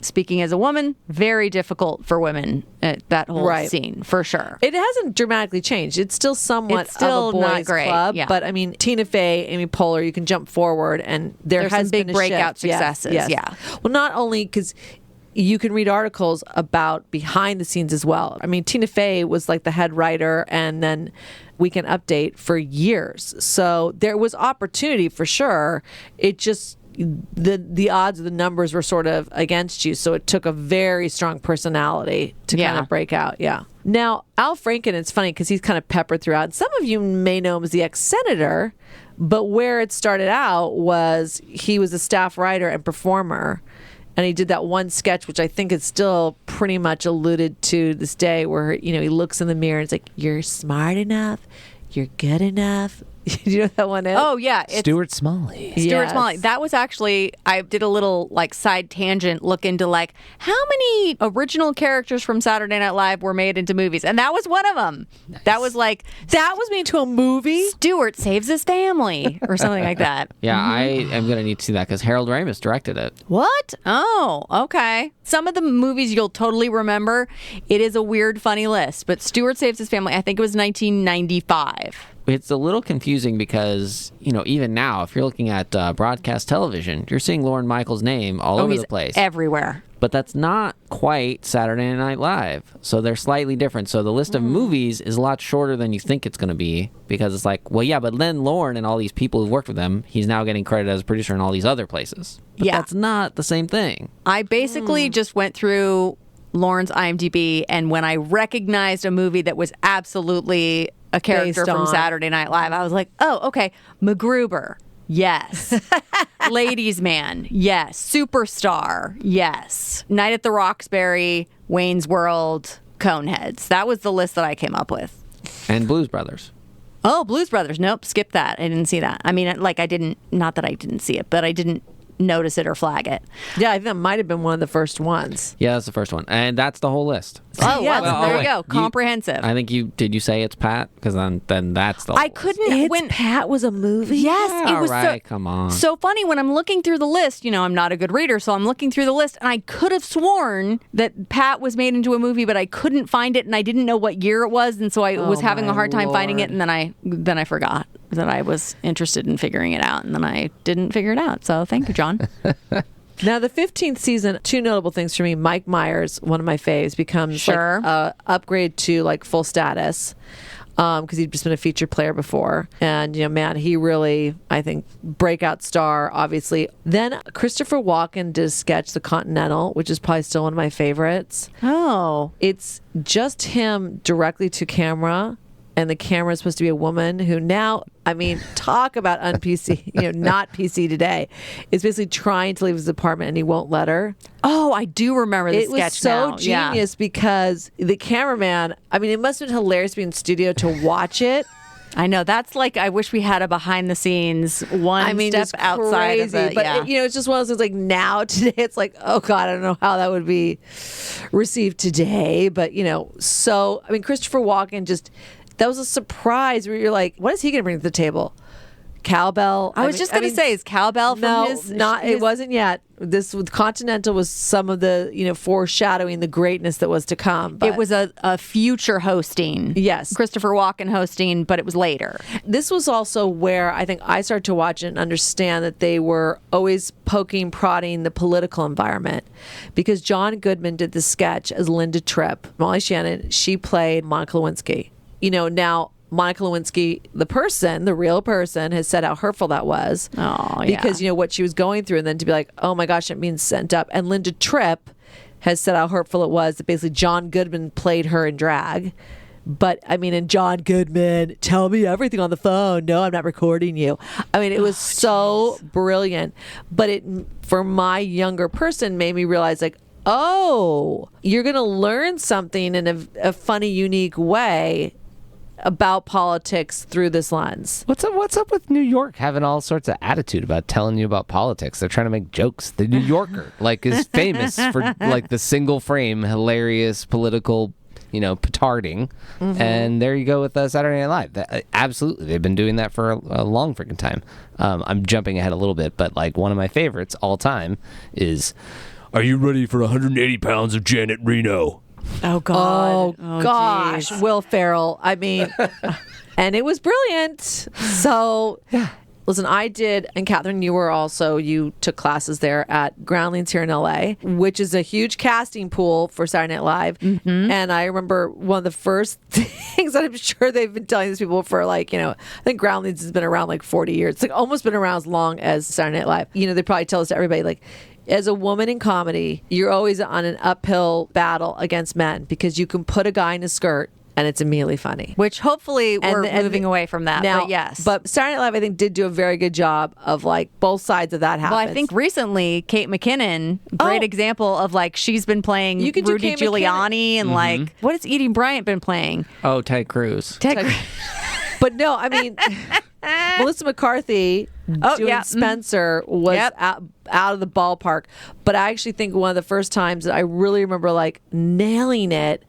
speaking as a woman, very difficult for women at that whole scene, for sure. It hasn't dramatically changed. It's still somewhat of a boys' not great. club. Yeah. But I mean, Tina Fey, Amy Poehler, you can jump forward, and there's some big been a breakout shift. successes. Yes. Yeah. Well, not only because you can read articles about behind the scenes as well. I mean, Tina Fey was like the head writer and then Weekend Update for years. So there was opportunity for sure. It just, the odds of the numbers were sort of against you. So it took a very strong personality to kind of break out. Yeah. Now, Al Franken, it's funny because he's kind of peppered throughout. Some of you may know him as the ex-senator, but where it started out was he was a staff writer and performer. And he did that one sketch, which I think is still pretty much alluded to this day, where, he looks in the mirror and it's like, you're smart enough, you're good enough. Do you know what that one is? Oh, yeah. Stuart Smalley. Stuart Smalley. That was actually, I did a little side tangent look into how many original characters from Saturday Night Live were made into movies. And that was one of them. Nice. That was that was made into a movie? Stuart Saves His Family or something like that. Yeah, I am going to need to see that because Harold Ramis directed it. What? Oh, okay. Some of the movies you'll totally remember. It is a weird, funny list. But Stuart Saves His Family, I think it was 1995. It's a little confusing because, even now, if you're looking at broadcast television, you're seeing Lorne Michaels' name all over the place. Everywhere. But that's not quite Saturday Night Live. So they're slightly different. So the list of movies is a lot shorter than you think it's going to be, because it's like, well, yeah, but then Lorne and all these people who worked with him, he's now getting credit as a producer in all these other places. But that's not the same thing. I basically just went through Lorne's IMDb, and when I recognized a movie that was absolutely a character from Saturday Night Live, I was like, oh, okay. MacGruber, yes. Ladies Man, yes. Superstar, yes. Night at the Roxbury, Wayne's World, Coneheads. That was the list that I came up with. And Blues Brothers. Oh, Blues Brothers. Nope, skip that. I didn't see that. I mean, not that I didn't see it, but I didn't notice it or flag it. Yeah, I think that might have been one of the first ones. Yeah, that's the first one. And that's the whole list. Oh, yeah, well, there you go. Comprehensive. I think did you say it's Pat? Because then that's the whole I couldn't. When Pat was a movie? Yes, yeah, it was right, come on. So funny when I'm looking through the list. I'm not a good reader, so I'm looking through the list, and I could have sworn that Pat was made into a movie, but I couldn't find it, and I didn't know what year it was, and so I was having a hard time finding it, and then I forgot that I was interested in figuring it out, and then I didn't figure it out. So thank you, John. Now, the 15th season, two notable things for me. Mike Myers, one of my faves, becomes upgrade to full status because he'd just been a featured player before. And, he really, I think, breakout star, obviously. Then Christopher Walken did a sketch, The Continental, which is probably still one of my favorites. Oh. It's just him directly to camera. And the camera is supposed to be a woman who now, talk about un-PC, not PC today, is basically trying to leave his apartment and he won't let her. Oh, I do remember the sketch now. It was so genius because the cameraman, it must have been hilarious to be in studio to watch it. I know. That's I wish we had a behind the scenes step outside of it. But, it's just one of those things now, today, it's like, oh, God, I don't know how that would be received today. But, Christopher Walken that was a surprise where you're like, what is he going to bring to the table? Cowbell. I was just going to say, is Cowbell from no, his... not his, it wasn't yet. This with Continental was some of the foreshadowing the greatness that was to come. But it was a future hosting. Yes. Christopher Walken hosting, but it was later. This was also where I think I started to watch it and understand that they were always poking, prodding the political environment. Because John Goodman did the sketch as Linda Tripp. Molly Shannon, she played Monica Lewinsky. Now Monica Lewinsky, the person, the real person, has said how hurtful that was. Oh, yeah. Because, what she was going through, and then to be like, oh my gosh, it means sent up. And Linda Tripp has said how hurtful it was that basically John Goodman played her in drag. But, and John Goodman, tell me everything on the phone. No, I'm not recording you. It was so brilliant. But it, for my younger person, made me realize, like, oh, you're going to learn something in a funny, unique way about politics through this lens. What's up with New York having all sorts of attitude about telling you about politics? They're trying to make jokes. The New Yorker is famous for the single frame hilarious political petarding. And there you go with Saturday Night Live. Absolutely, they've been doing that for a long freaking time. I'm jumping ahead a little bit, but one of my favorites all time is, "Are you ready for 180 pounds of Janet Reno?" Oh, God. Oh gosh. Geez. Will Ferrell. And it was brilliant. So, listen, I did, and Catherine, you took classes there at Groundlings here in LA, which is a huge casting pool for Saturday Night Live. And I remember one of the first things that I'm sure they've been telling these people for I think Groundlings has been around 40 years. It's almost been around as long as Saturday Night Live. They probably tell this to everybody, as a woman in comedy, you're always on an uphill battle against men because you can put a guy in a skirt and it's immediately funny. Which hopefully we're moving away from that. Now, but yes. But Saturday Night Live, I think, did do a very good job of both sides of that happens. Well, I think recently Kate McKinnon, great example of she's been playing You could do Rudy Kate Giuliani and what has Edie Bryant been playing? Oh, Ted Cruz. But no, Melissa McCarthy doing Spencer was out of the ballpark. But I actually think one of the first times that I really remember nailing it,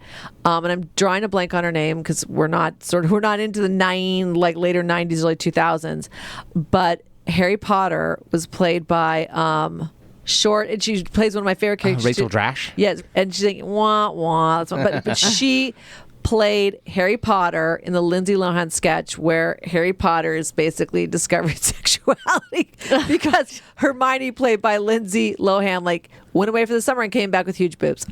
and I'm drawing a blank on her name because we're not into the later 90s, early 2000s. But Harry Potter was played by short, and she plays one of my favorite characters. Rachel Drash? Yes, and she's like, wah, wah. That's one. But she played Harry Potter in the Lindsay Lohan sketch where Harry Potter is basically discovering sexuality because Hermione, played by Lindsay Lohan, went away for the summer and came back with huge boobs.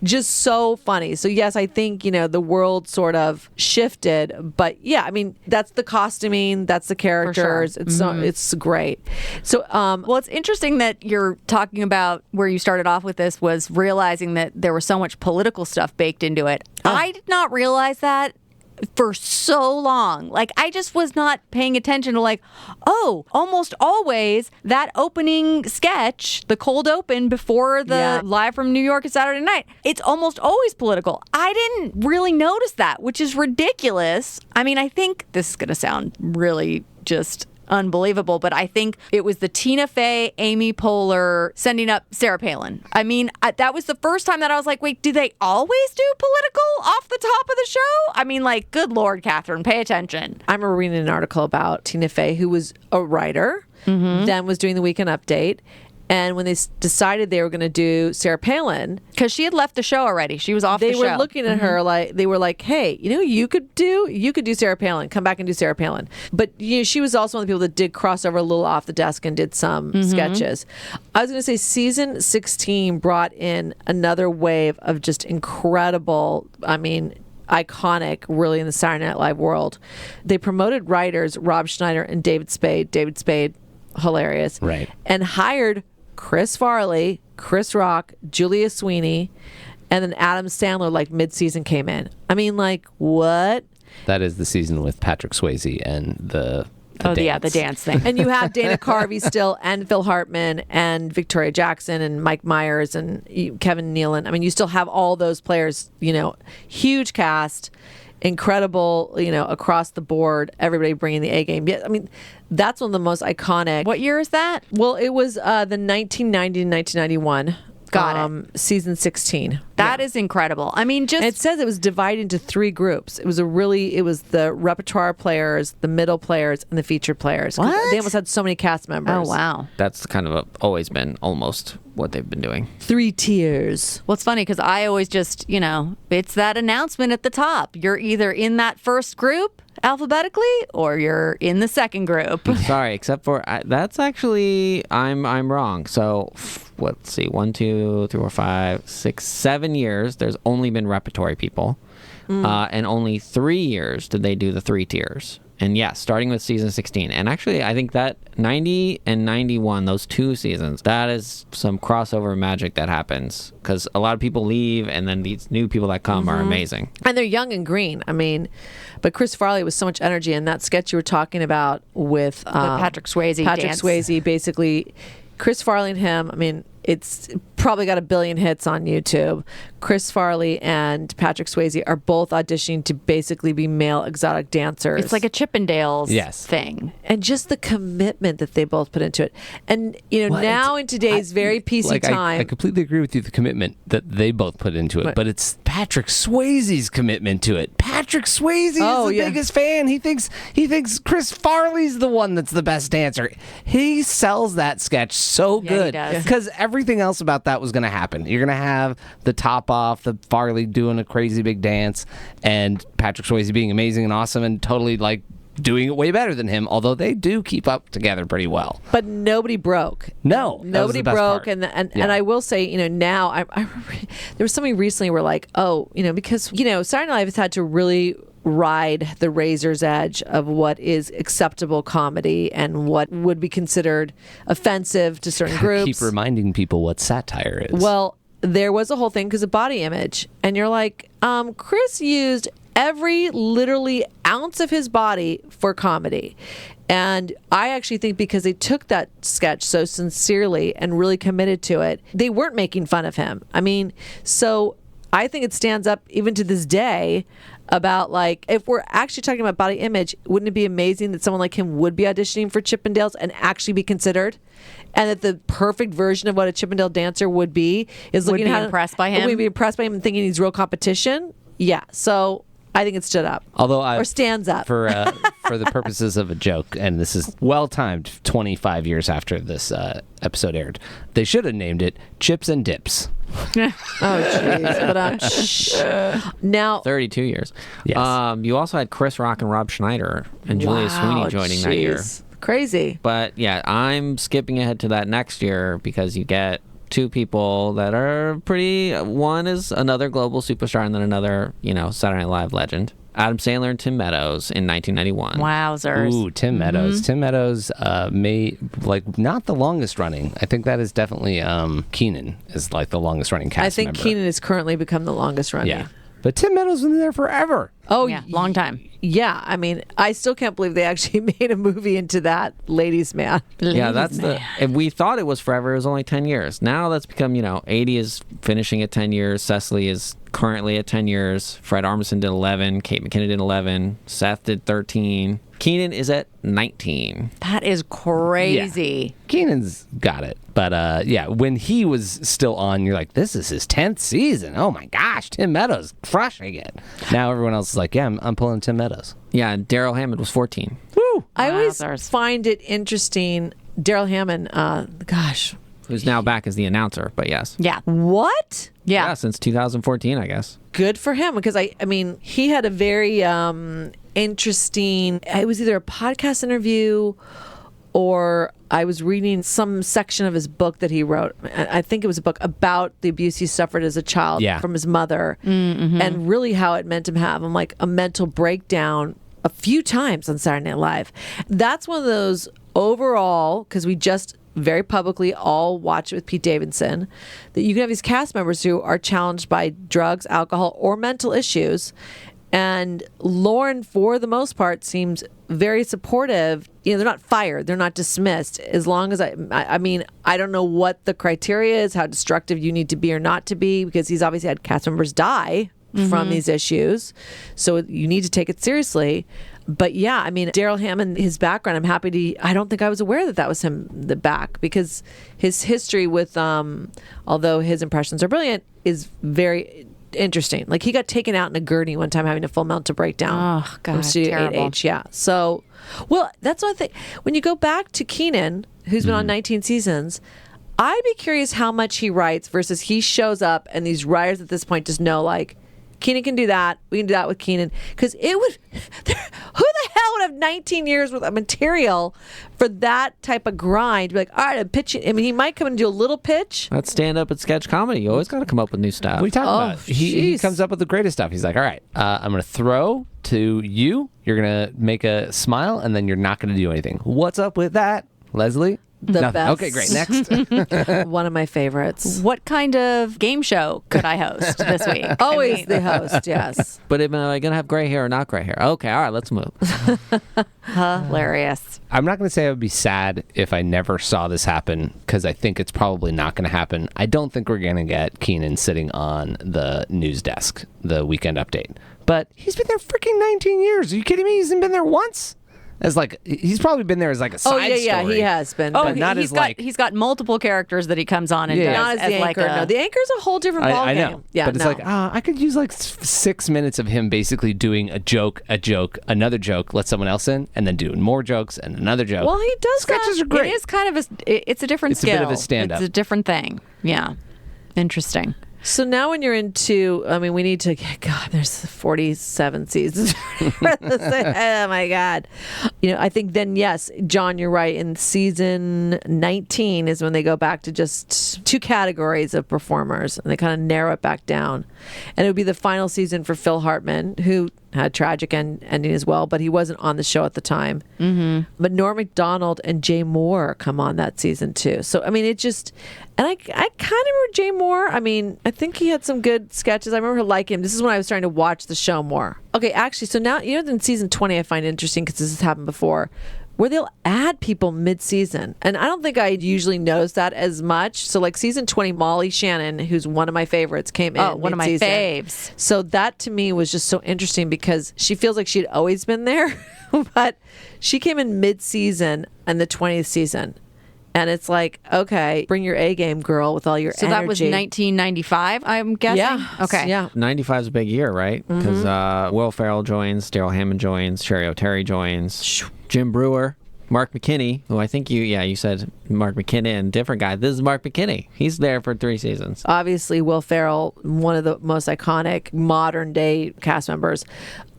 Just so funny. So yes, I think, the world sort of shifted, but yeah, that's the costuming, that's the characters. Sure. It's great. So, well, it's interesting that you're talking about where you started off with this was realizing that there was so much political stuff baked into it. I did not realize that for so long. I just was not paying attention to almost always that opening sketch, the cold open before the Live from New York is Saturday Night, it's almost always political. I didn't really notice that, which is ridiculous. I think this is going to sound really just unbelievable, but I think it was the Tina Fey, Amy Poehler sending up Sarah Palin. That was the first time that I was like, wait, do they always do political off the top of the show? Good Lord, Catherine, pay attention. I remember reading an article about Tina Fey, who was a writer, then was doing the Weekend Update. And when they decided they were going to do Sarah Palin, because she had left the show already, she was off the show. They were looking at her they were like, "Hey, you could do Sarah Palin. Come back and do Sarah Palin." But she was also one of the people that did cross over a little off the desk and did some sketches. I was going to say season 16 brought in another wave of just incredible. Iconic, really, in the Saturday Night Live world. They promoted writers Rob Schneider and David Spade. David Spade, hilarious, right? And hired Chris Farley, Chris Rock, Julia Sweeney, and then Adam Sandler mid-season came in. What? That is the season with Patrick Swayze and the dance. The dance thing. And you have Dana Carvey still, and Phil Hartman, and Victoria Jackson, and Mike Myers, and Kevin Nealon. You still have all those players, huge cast, incredible, across the board, everybody bringing the A game. Yeah, that's one of the most iconic. What year is that? Well, it was the 1990 to 1991. Got it. Season 16. That is incredible. I mean, just And it says it was divided into 3 groups. It was the repertoire players, the middle players, and the featured players. 'Cause What? They almost had so many cast members. oh wow. That's kind of always been almost what they've been doing. 3 tiers. Well, it's funny because I always just, it's that announcement at the top. You're either in that first group alphabetically or you're in the second group. Sorry, except for that's actually I'm wrong. So let's see, 1, 2, 3, 4, 5, 6, 7 years. There's only been repertory people, and only 3 years did they do the 3 tiers. And yes, starting with season 16. And actually, I think that 90 and 91, those 2 seasons, that is some crossover magic that happens because a lot of people leave, and then these new people that come are amazing. And they're young and green. I mean, but Chris Farley was so much energy in that sketch you were talking about with Patrick Swayze Patrick dance. Swayze, basically, Chris Farley and him. I mean, it's probably got 1 billion hits on YouTube. Chris Farley and Patrick Swayze are both auditioning to basically be male exotic dancers. It's like a Chippendales Yes. thing. and just the commitment that they both put into it. And now in today's very PC time, I completely agree with you. The commitment that they both put into it, What? but it's Patrick Swayze's commitment to it. Patrick Swayze Oh, is the yeah. biggest fan. He thinks Chris Farley's the one that's the best dancer. He sells that sketch so Yeah, he good does. because everything else about that was going to happen. You're going to have the top off, the Farley doing a crazy big dance, and Patrick Swayze being amazing and awesome and totally like doing it way better than him, although they do keep up together pretty well. but nobody broke. No, that was Nobody the best broke, part. and Yeah. I will say, now I remember there was something recently where like, because Saturday Night Live has had to really ride the razor's edge of what is acceptable comedy and what would be considered offensive to certain groups. Keep reminding people what satire is. Well, there was a whole thing because of body image, and you're like, Chris used every literally ounce of his body for comedy. And I actually think because they took that sketch so sincerely and really committed to it, they weren't making fun of him. I mean, so I think it stands up even to this day about like, if we're actually talking about body image, wouldn't it be amazing that someone like him would be auditioning for Chippendales and actually be considered? And that the perfect version of what a Chippendale dancer would be is looking be at impressed by him? Would be impressed by him and thinking he's real competition. Yeah. So I think it stood up. Although or stands up. for the purposes of a joke, and this is well timed, 25 years after this episode aired, they should have named it Chips and Dips. Oh, jeez. But now, 32 years. Yes. You also had Chris Rock and Rob Schneider and Julia Sweeney joining that year. jeez. Crazy. But yeah, I'm skipping ahead to that next year because you get 2 people that are pretty. One is another global superstar, and then another, Saturday Night Live legend. Adam Sandler and Tim Meadows in 1991. Wowzers. Ooh, Tim Meadows. Tim Meadows may not the longest running. I think that is definitely Keenan is like the longest running cast I think member. Keenan has currently become the longest running. Yeah. But Tim Meadows was in there forever. Oh, Yeah, long time. Yeah. I mean, I still can't believe they actually made a movie into that Ladies' Man. Yeah, that's if we thought it was forever, it was only 10 years. Now that's become, 80 is finishing at 10 years. Cecily is currently at 10 years. Fred Armisen did 11. Kate McKinnon did 11. Seth did 13. Keenan is at 19. That is crazy. Keenan's got it. But when he was still on, you're like, this is his 10th season. Oh my gosh, Tim Meadows crushing it. Now everyone else is like, yeah, I'm pulling Tim Meadows. Yeah, and Daryl Hammond was 14. Woo! I always Wowzers. find it interesting. Daryl Hammond, Who's now back as the announcer, but yes. Yeah. what? Yeah. Yeah, since 2014, I guess. Good for him, because I mean, he had a very interesting. It was either a podcast interview or I was reading some section of his book that he wrote. I think it was a book about the abuse he suffered as a child from his mother, and really how it meant him having like a mental breakdown a few times on Saturday Night Live. That's one of those overall, because we just very publicly all watch it with Pete Davidson, that you can have these cast members who are challenged by drugs, alcohol, or mental issues. And Lorne, for the most part, seems very supportive. They're not fired. They're not dismissed. As long as I mean, I don't know what the criteria is, how destructive you need to be or not to be, because he's obviously had cast members die from these issues. So you need to take it seriously. But yeah, I mean, Daryl Hammond, his background, I don't think I was aware that was him, the back, because his history with, although his impressions are brilliant, is very interesting. Like he got taken out in a gurney one time having a full mental breakdown. Oh, God, from Studio terrible. 8H. Yeah. So, well, that's what I think. When you go back to Keenan, who's been on 19 seasons, I'd be curious how much he writes versus he shows up and these writers at this point just know like, Keenan can do that. We can do that with Keenan. Because it would, who the hell would have 19 years worth of material for that type of grind? Be like, all right, I'm pitching. I mean, he might come and do a little pitch. That's stand up and sketch comedy. You always got to come up with new stuff. What are you talking about? He jeez. comes up with the greatest stuff. He's like, all right, I'm going to throw to you. You're going to make a smile, and then you're not going to do anything. What's up with that, Leslie? The Nothing. best. Okay, great. Next. One of my favorites. What kind of game show could I host this week? Always the host, yes. But am I going to have gray hair or not gray hair? Okay, all right, let's move. Hilarious. I'm not going to say I would be sad if I never saw this happen because I think it's probably not going to happen. I don't think we're going to get Keenan sitting on the news desk, the Weekend Update. But he's been there freaking 19 years. Are you kidding me? He hasn't been there once? As like he's probably been there as like a side yeah, story. he has been. Oh, But not he's as got, like he's got multiple characters that he comes on and Yeah. does Not as the as like anchor. a, No, the anchor's a whole different ballgame. I know. Yeah, but it's no. like, I could use like 6 minutes of him basically doing a joke, another joke, let someone else in, and then doing more jokes and another joke. Well, he does Sketches that. are great. It is kind of it's a different It's a skill. bit of a stand-up. It's a different thing. Yeah. Interesting. So now when you're into, I mean, we need to, God, there's 47 seasons. Oh my God. You know, I think then, yes, John, you're right. In season 19 is when they go back to just 2 categories of performers and they kind of narrow it back down. And it would be the final season for Phil Hartman, who had a tragic ending as well, but he wasn't on the show at the time. Mm-hmm. But Norm Macdonald and Jay Moore come on that season too. So, I mean, it just, and I kind of remember Jay Moore. I mean, I think he had some good sketches. I remember liking him. This is when I was starting to watch the show more. Okay, actually, so now, you know, in season 20, I find it interesting because this has happened before, where they'll add people mid-season. And I don't think I usually notice that as much. So like season 20, Molly Shannon, who's one of my favorites, came in. Oh, one of my mid-season. faves. So that to me was just so interesting because she feels like she'd always been there, but she came in mid-season in the 20th season. And it's like, okay, bring your A game, girl, with all your So energy. that was 1995, I'm guessing? Yeah. Okay. Yeah. 95 is a big year, right? Because Will Ferrell joins, Daryl Hammond joins, Sherry O'Terry joins, Jim Brewer, Mark McKinney, who I think you said Mark McKinnon, different guy. This is Mark McKinney. He's there for 3 seasons. Obviously, Will Ferrell, one of the most iconic modern day cast members.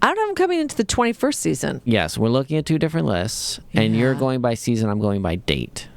I don't have him coming into the 21st season. Yes, we're looking at 2 different lists, and you're going by season, I'm going by date.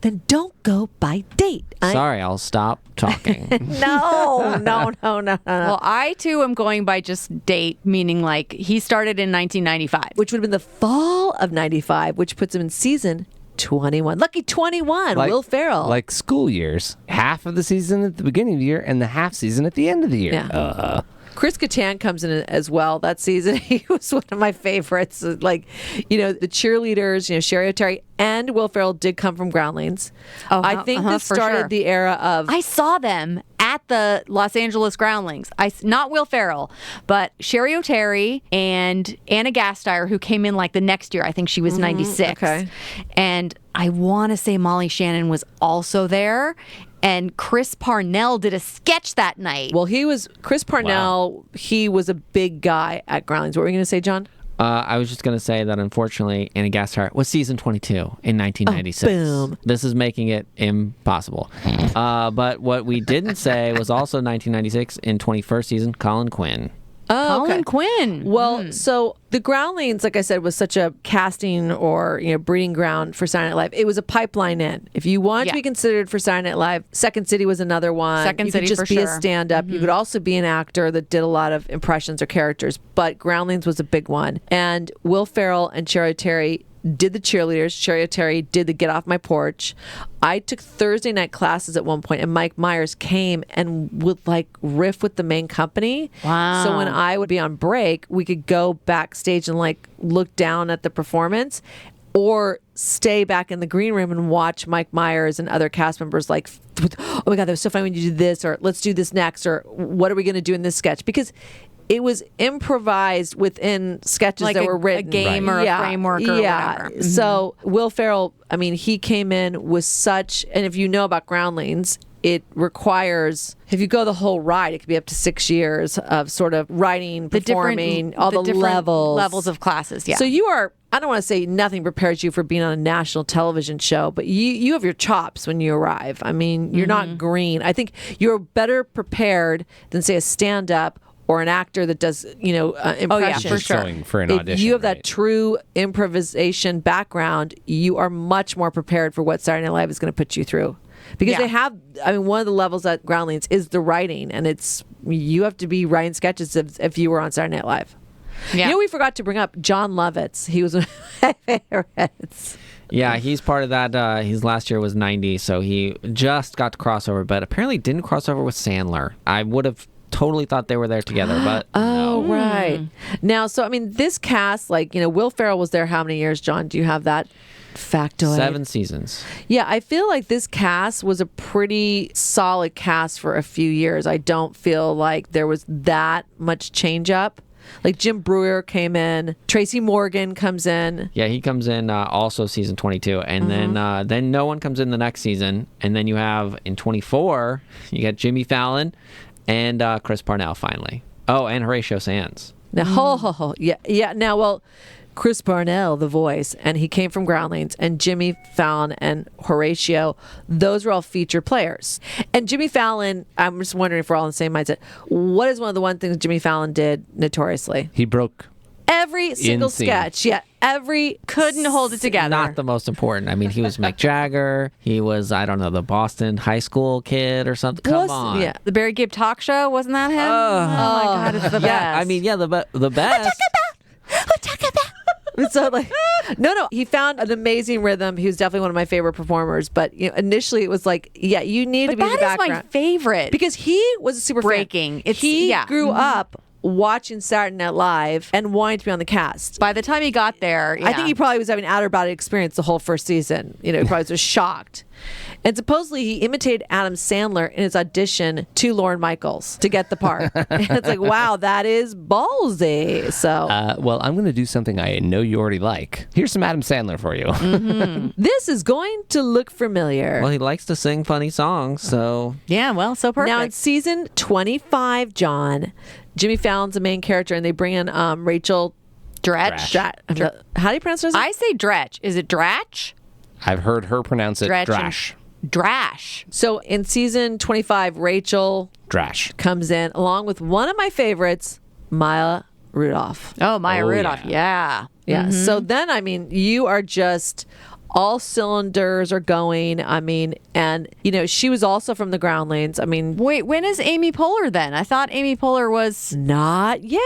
Then don't go by date. Sorry, I'll stop talking. No. Well, I too am going by just date, meaning like he started in 1995. Which would have been the fall of 95, which puts him in season 21. Lucky 21, Will Ferrell. Like school years. Half of the season at the beginning of the year and the half season at the end of the year. Yeah. Chris Kattan comes in as well that season. He was one of my favorites. Like, you know, the cheerleaders, you know, Sherry O'Terry and Will Ferrell did come from Groundlings. I think this for started sure. the era of... I saw them at the Los Angeles Groundlings. Not Will Ferrell, but Sherry O'Terry and Anna Gasteyer, who came in like the next year. I think she was 96. okay. And I want to say Molly Shannon was also there. And Chris Parnell did a sketch that night. Well, Chris Parnell, he was a big guy at Groundlings. What were you going to say, John? I was just going to say that unfortunately, Annie Gasteyer was season 22 in 1996. boom. This is making it impossible. But what we didn't say was also 1996 in 21st season, Colin Quinn. Oh, Colin Quinn. Well, so the Groundlings, like I said, was such a casting or breeding ground for Saturday Night Live. It was a pipeline in. If you wanted to be considered for Saturday Night Live, Second City was another one. Second you City could just for be a sure. stand-up. You could also be an actor that did a lot of impressions or characters. But Groundlings was a big one. And Will Ferrell and Sherry O'Terry did the cheerleaders. Sherry O'Terry did the Get Off My Porch. I took Thursday night classes at one point, and Mike Myers came and would like riff with the main company. Wow. So when I would be on break, we could go backstage and like look down at the performance, or stay back in the green room and watch Mike Myers and other cast members like, oh my God, that was so funny when you did this, or let's do this next, or what are we going to do in this sketch? Because it was improvised within sketches Like that were written. a game or a framework or whatever. Mm-hmm. So Will Ferrell, I mean, he came in with such, and if you know about Groundlings, it requires, if you go the whole ride, it could be up to 6 years of sort of writing, performing, all the different levels of classes. Yeah. So you are, I don't want to say nothing prepares you for being on a national television show, but you have your chops when you arrive. I mean, you're not green. I think you're better prepared than, say, a stand-up or an actor that does, impressions. for sure. Going for an If audition. you have right? that true improvisation background, you are much more prepared for what Saturday Night Live is going to put you through. Because Yeah. they have, one of the levels at Groundlings is the writing, and you have to be writing sketches if you were on Saturday Night Live. Yeah. We forgot to bring up John Lovitz. He was one of my favorites. Yeah, he's part of that. His last year was 90, so he just got to crossover, but apparently didn't cross over with Sandler. I would have totally thought they were there together, but Oh, no. right. Now, so, I mean, this cast, Will Ferrell was there how many years, John? Do you have that factoid? 7 seasons. Yeah, I feel like this cast was a pretty solid cast for a few years. I don't feel like there was that much change up. Like Jim Brewer came in, Tracy Morgan comes in. Yeah, he comes in also season 22, and then no one comes in the next season, and then you have in 24 you got Jimmy Fallon and Chris Parnell finally. Oh, and Horatio Sands. Now, yeah. Now, well, Chris Parnell, the voice, and he came from Groundlings, and Jimmy Fallon and Horatio, those were all feature players. And Jimmy Fallon, I'm just wondering if we're all in the same mindset. What is one of the one things Jimmy Fallon did notoriously? He broke. Every single scene. sketch, couldn't hold it together. Not the most important. I mean, he was Mick Jagger. He was, I don't know, the Boston high school kid or something. Come on. Yeah. The Barry Gibb talk show, wasn't that him? Oh my God, it's the best. Yeah, I mean, yeah, the best. So no, he found an amazing rhythm. He was definitely one of my favorite performers. But initially it was like, you need to be in the That is background my favorite. because he was a super fan. Breaking. He grew up watching Saturday Night Live and wanting to be on the cast. By the time he got there, I think he probably was having outer body experience the whole first season. He probably was just shocked. And supposedly he imitated Adam Sandler in his audition to Lorne Michaels to get the part. And it's like, wow, that is ballsy. So Well, I'm going to do something I know you already like. Here's some Adam Sandler for you. this is going to look familiar. Well, he likes to sing funny songs, so Yeah, well, so perfect. Now in season 25, John, Jimmy Fallon's the main character, and they bring in Rachel Dretch. How do you pronounce her? I say Dretch. Is it Dratch? I've heard her pronounce it Dretch and- Drash. Drash. So in season 25, Rachel Drash. comes in along with one of my favorites, Maya Rudolph. Oh, Maya Oh, Rudolph. yeah. Yeah. Yeah. So then, I mean, you are just all cylinders are going. I mean, and she was also from the Groundlings. I mean, Wait, when is Amy Poehler then? I thought Amy Poehler was. not yet.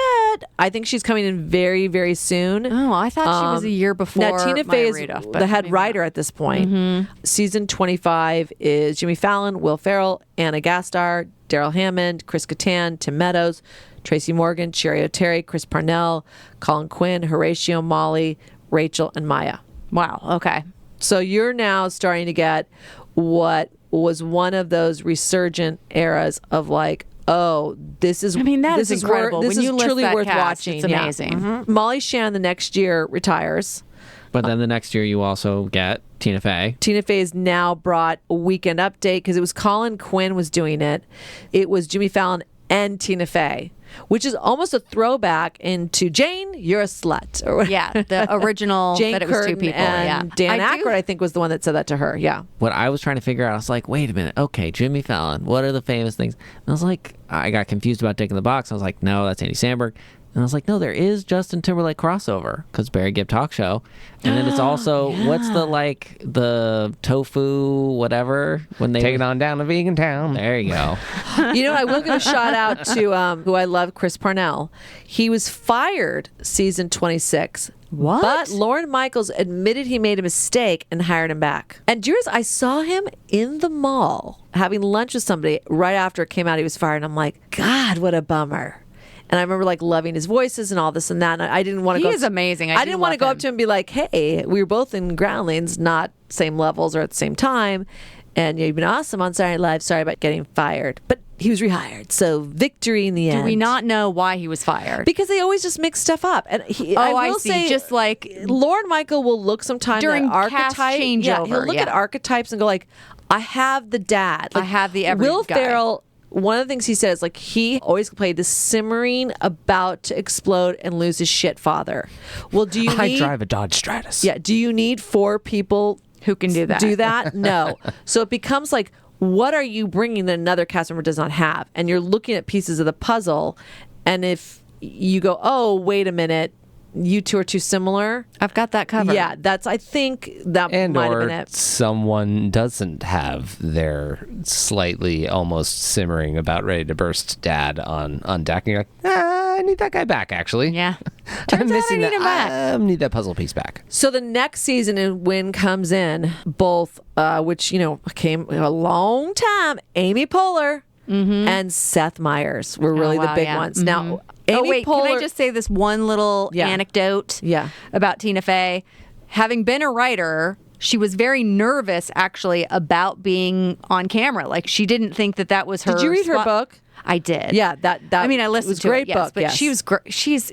I think she's coming in very, very soon. Oh, I thought she was a year before. Now, Tina Maya Fey is Rudolph, but the head maybe writer not. at this point. Season 25 is Jimmy Fallon, Will Ferrell, Anna Gasteyer, Daryl Hammond, Chris Kattan, Tim Meadows, Tracy Morgan, Cherry O'Terry, Chris Parnell, Colin Quinn, Horatio, Molly, Rachel, and Maya. Wow. Okay. So you're now starting to get what was one of those resurgent eras of like, oh, this is. I mean, that this is incredible. This When is you list truly that worth cast, watching. it's Yeah. amazing. Mhm. Molly Shannon the next year retires. but then the next year you also get Tina Fey. Tina Fey has now brought a Weekend Update because it was Colin Quinn was doing it. It was Jimmy Fallon and Tina Fey, which is almost a throwback into Jane, you're a slut. Or Yeah, the original Jane that it was Curtin two people. and Yeah. Dan Aykroyd, I think, was the one that said that to her. Yeah. What I was trying to figure out, I was like, wait a minute, okay, Jimmy Fallon, what are the famous things? And I was like, I got confused about Dick in the Box. I was like, no, that's Andy Samberg. And I was like, no, there is Justin Timberlake crossover because Barry Gibb talk show. And then it's also, what's the tofu, whatever, when they Taking on down to vegan town. There you go. I will give a shout out to who I love, Chris Parnell. He was fired season 26. What? But Lorne Michaels admitted he made a mistake and hired him back. And yours, I saw him in the mall having lunch with somebody right after it came out he was fired. And I'm like, God, what a bummer. And I remember loving his voices and all this and that. And I didn't want to He go. is amazing. I do didn't want to love go up him. to him and be like, hey, we were both in Groundlings, not same levels or at the same time. And you've been awesome on Saturday Night Live. Sorry about getting fired. But he was rehired. So victory in the end. Do we not know why he was fired? Because they always just mix stuff up. And I will see. say, Just like Lorne Michael will look sometime During at cast archetype. Yeah, he'll changeover, look yeah. at archetypes and go like, I have the dad. I have the every Will guy. Ferrell. One of the things he says, like, he always played the simmering, about to explode and lose his shit father. Well, do you I need? drive a Dodge Stratus. Yeah. Do you need 4 people Who can do that? Do that? No. So it becomes like, what are you bringing that another cast member does not have? And you're looking at pieces of the puzzle, and if you go, oh, wait a minute, you two are too similar. I've got that covered. Yeah, I think that And might have or been it. someone doesn't have their slightly almost simmering about ready to burst dad on deck. And you're like, I need that guy back, actually. Yeah. I'm Turns out I missing need that. him back. I need that puzzle piece back. So the next season, when comes in, both, which, came a long time, Amy Poehler and Seth Meyers were really the wow, big yeah. ones. Now, Amy Oh, wait, Poehler, can I just say this one little Yeah. anecdote Yeah. about Tina Fey? Having been a writer, she was very nervous, actually, about being on camera. Like, she didn't think that was her Did you read her spot. book? I did. Yeah, that I mean, I listened was to great it, yes, book, but yes. she was great.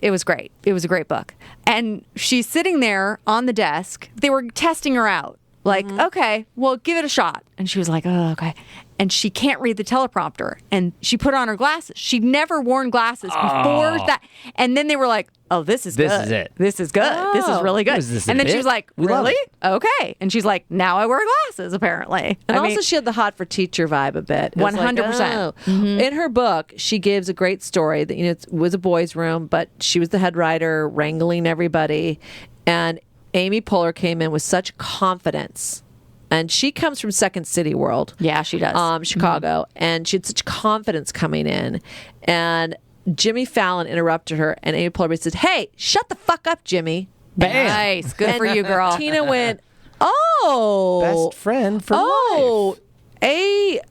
It was great. It was a great book. And she's sitting there on the desk. They were testing her out. Like, okay, well, give it a shot. And she was like, oh, okay. And she can't read the teleprompter. And she put on her glasses. She'd never worn glasses before that. And then they were like, oh, this is good. This is it. This is good. This is Oh. really good. Was this a And then she bit? was like, We love really? it. Okay. And she's like, now I wear glasses, apparently. And I also, mean, she had the hot for teacher vibe a bit. It was like, 100%. oh. In her book, she gives a great story that it was a boys' room, but she was the head writer, wrangling everybody. And Amy Poehler came in with such confidence. And she comes from Second City world. yeah, she does. Chicago, and she had such confidence coming in. And Jimmy Fallon interrupted her, and Amy Poehler said, "Hey, shut the fuck up, Jimmy." Bam. Nice. Good for you, girl. Tina went, "Oh, Best friend for life. a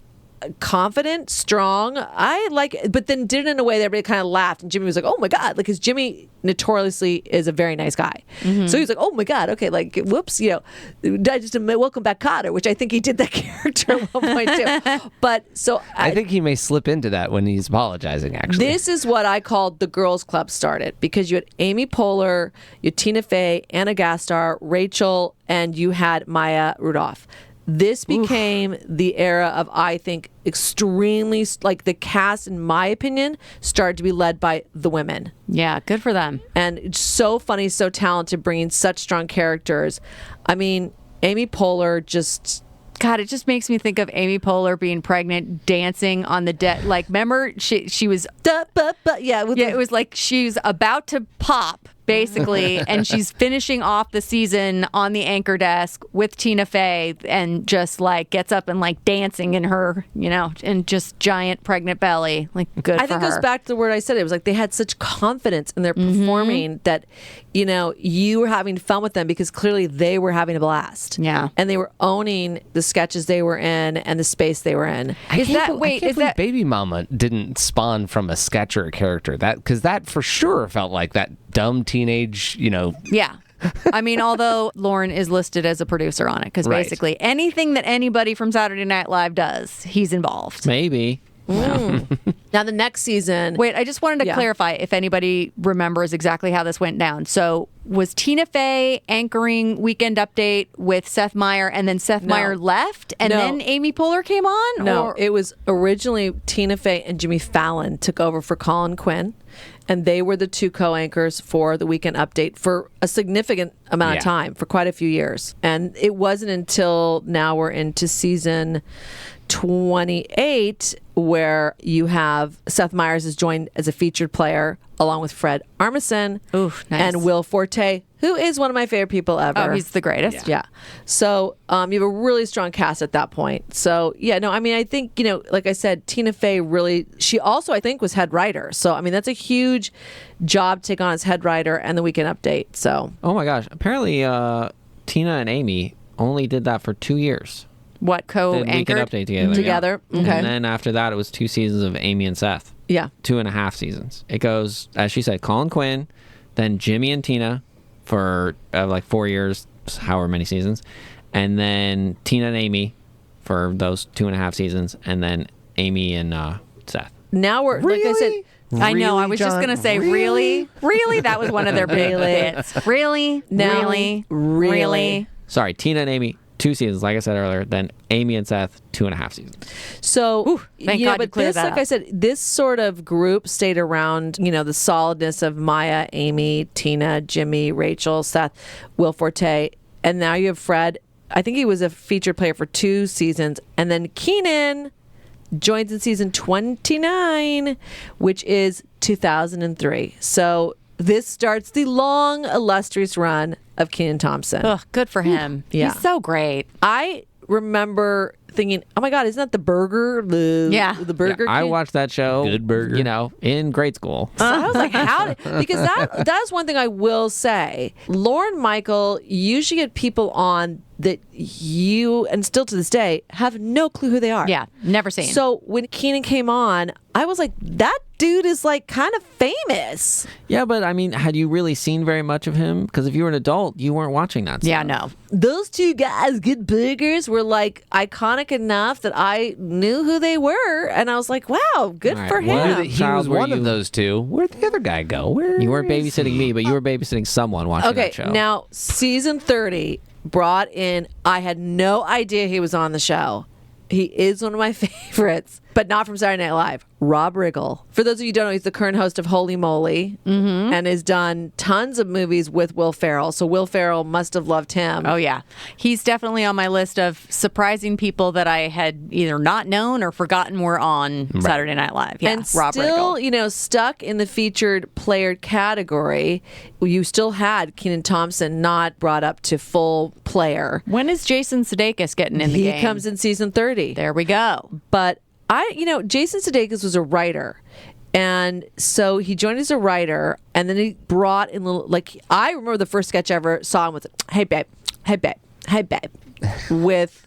confident, strong. I like it," but then did it in a way that everybody kind of laughed, and Jimmy was like, "Oh my god!" Like, because Jimmy notoriously is a very nice guy, so he was like, "Oh my god, okay, like, whoops, I just welcome back Cotter," which I think he did that character at one point too. But so I think he may slip into that when he's apologizing, actually. this is what I called the girls' club started, because you had Amy Poehler, you had Tina Fey, Anna Gasteyer, Rachel, and you had Maya Rudolph. This became the era of, I think, extremely, like, the cast, in my opinion, started to be led by the women. Yeah, good for them. And it's so funny, so talented, bringing such strong characters. I mean, Amy Poehler just... God, it just makes me think of Amy Poehler being pregnant, dancing on the deck. Like, remember, she was... Yeah, Yeah, it was like she's about to pop, basically, and she's finishing off the season on the anchor desk with Tina Fey, and just like gets up and like dancing in her, and just giant pregnant belly. Like, good I for think it her. goes back to the word I said. It was like they had such confidence in their performing that, you were having fun with them because clearly they were having a blast. Yeah. And they were owning the sketches they were in and the space they were in. I can't wait, believe is that- Baby Mama didn't spawn from a sketch or a character? Because that for sure felt like that dumb teenage, Yeah. I mean, although Lorne is listed as a producer on it, because Right. basically anything that anybody from Saturday Night Live does, he's involved. Maybe. Now the next season. Wait, I just wanted to Yeah. clarify if anybody remembers exactly how this went down. So was Tina Fey anchoring Weekend Update with Seth Meyer, and then Seth Meyer left, and No. then Amy Poehler came on? No, Or- it was originally Tina Fey and Jimmy Fallon took over for Colin Quinn, and they were the two co-anchors for the Weekend Update for a significant amount of Yeah. time, for quite a few years. And it wasn't until now we're into season 28 where you have Seth Meyers is joined as a featured player along with Fred Armisen Ooh, nice. and Will Forte, who is one of my favorite people ever. Oh, he's the greatest. Yeah. So you have a really strong cast at that point. So, yeah, no, I mean, I think, like I said, Tina Fey really, she also, I think, was head writer. So, I mean, that's a huge job to take on as head writer and the Weekend Update. So, Oh my gosh. Apparently, Tina and Amy only did that for 2 years. What, Did Weekend co-anchored? Update together. Together? Yeah. Okay. And then after that, it was 2 seasons of Amy and Seth. yeah. 2.5 seasons. It goes, as she said, Colin Quinn, then Jimmy and Tina for like 4 years, however many seasons, and then Tina and Amy for those 2.5 seasons, and then Amy and Seth. Now we're, like I said, I know. I Really, was just John? going to say, really? Really? That was one of their big Really? hits. Really? Now, really? really? Sorry, Tina and Amy 2 seasons, like I said earlier. Then Amy and Seth, 2.5 seasons. So, thank God you but cleared this, that like up. I said, this sort of group stayed around, the solidness of Maya, Amy, Tina, Jimmy, Rachel, Seth, Will Forte, and now you have Fred. I think he was a featured player for 2 seasons, and then Keenan joins in season 29, which is 2003. So this starts the long, illustrious run of Kenan Thompson. Ugh, good for him. Yeah. He's so great. I remember thinking, oh my God, isn't that the burger? The Burger I King? watched that show. Good burger. In grade school. So I was like, because that's one thing I will say. Lorne Michael, you should get people on that you, and still to this day, have no clue who they are. Yeah, never seen. So when Keenan came on, I was like, that dude is like kind of famous. Yeah, but I mean, had you really seen very much of him? Because if you were an adult, you weren't watching that stuff. Yeah, no. Those 2 guys, Good Burgers, were like iconic enough that I knew who they were. And I was like, wow, good All right, for well, him. He Child, was were one of you- those 2. Where'd the other guy go? Where You weren't is babysitting me, but you were babysitting someone watching Okay, that show. now season 30 brought in, I had no idea he was on the show. He is one of my favorites, but not from Saturday Night Live. Rob Riggle. For those of you who don't know, he's the current host of Holy Moly and has done tons of movies with Will Ferrell. So Will Ferrell must have loved him. Oh, yeah. He's definitely on my list of surprising people that I had either not known or forgotten were on Saturday Night Live. Yeah, And Rob still, Riggle. stuck in the featured player category, you still had Kenan Thompson not brought up to full player. When is Jason Sudeikis getting in the He game? comes in season 30. There we go. But Jason Sudeikis was a writer. And so he joined as a writer, and then he brought in little, I remember the first sketch I ever saw him with, hey babe, hey babe, hey babe, with,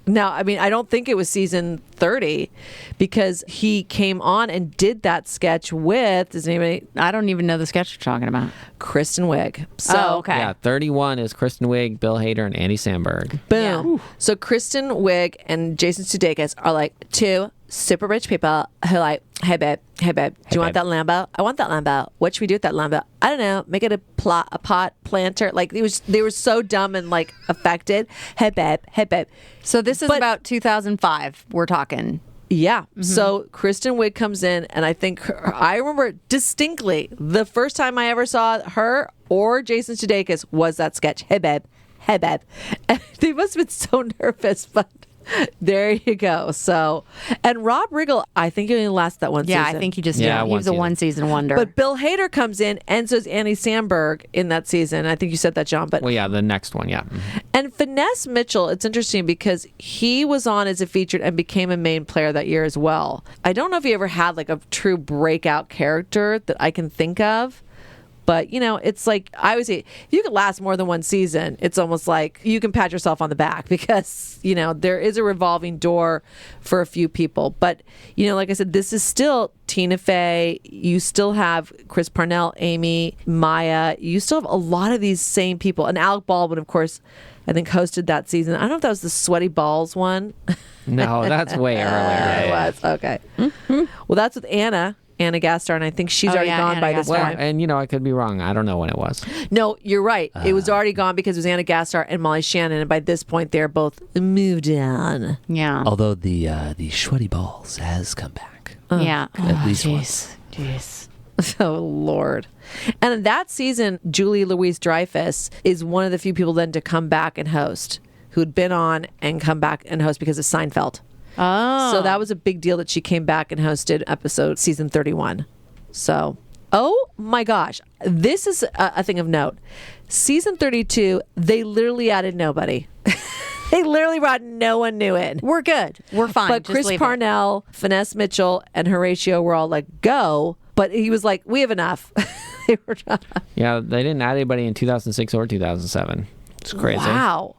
now, I mean, I don't think it was season 30 because he came on and did that sketch with, does anybody, I don't even know the sketch you're talking about. Kristen Wiig. So, Oh, okay. Yeah, 31 is Kristen Wiig, Bill Hader, and Andy Samberg. boom. Yeah. So Kristen Wiig and Jason Sudeikis are like 2 super rich people who like, hey babe, do you want babe. that Lambo? I want that Lambo. What should we do with that Lambo? I don't know. Make it a pot planter. Like they were so dumb and like affected. Hey babe. So this is But- about 2005. We're talking. Yeah. So Kristen Wiig comes in, and I think I remember distinctly the first time I ever saw her or Jason Sudeikis was that sketch. Hey babe. And they must have been so nervous, but there you go. So, and Rob Riggle, I think he only lasted that one Yeah, season. I think he just Yeah, he one was a season. one-season wonder. But Bill Hader comes in, and so is Andy Samberg in that season. I think you said that, John. But Well, yeah, the next one, yeah. and Finesse Mitchell, it's interesting because he was on as a featured and became a main player that year as well. I don't know if he ever had like a true breakout character that I can think of. But, it's like, I always say, if you could last more than one season, it's almost like you can pat yourself on the back because, there is a revolving door for a few people. But, like I said, this is still Tina Fey. You still have Chris Parnell, Amy, Maya. You still have a lot of these same people. And Alec Baldwin, of course, I think hosted that season. I don't know if that was the Sweaty Balls one. No, that's way earlier. It was. Okay. Well, that's with Anna Gasteyer, and I think she's Oh, already yeah, gone Anna by this Gasteyer. Well, point. and I could be wrong. I don't know when it was. No, you're right. It was already gone because it was Anna Gasteyer and Molly Shannon, and by this point, they're both moved on. yeah. Although the Sweaty Balls has come back. Yeah. At least jeez. once. Jeez. Oh, Lord. And in that season, Julie Louis-Dreyfus is one of the few people then to come back and host, who'd been on and come back and host because of Seinfeld. Oh. So that was a big deal that she came back and hosted season 31. So, oh my gosh, this is a thing of note. Season 32, they literally added nobody. They literally brought no one new in. We're good. We're fine. But Just Chris leave it. Parnell, Finesse Mitchell, and Horatio were all like, go. But he was like, we have enough. They were not. Yeah, they didn't add anybody in 2006 or 2007. It's crazy. Wow.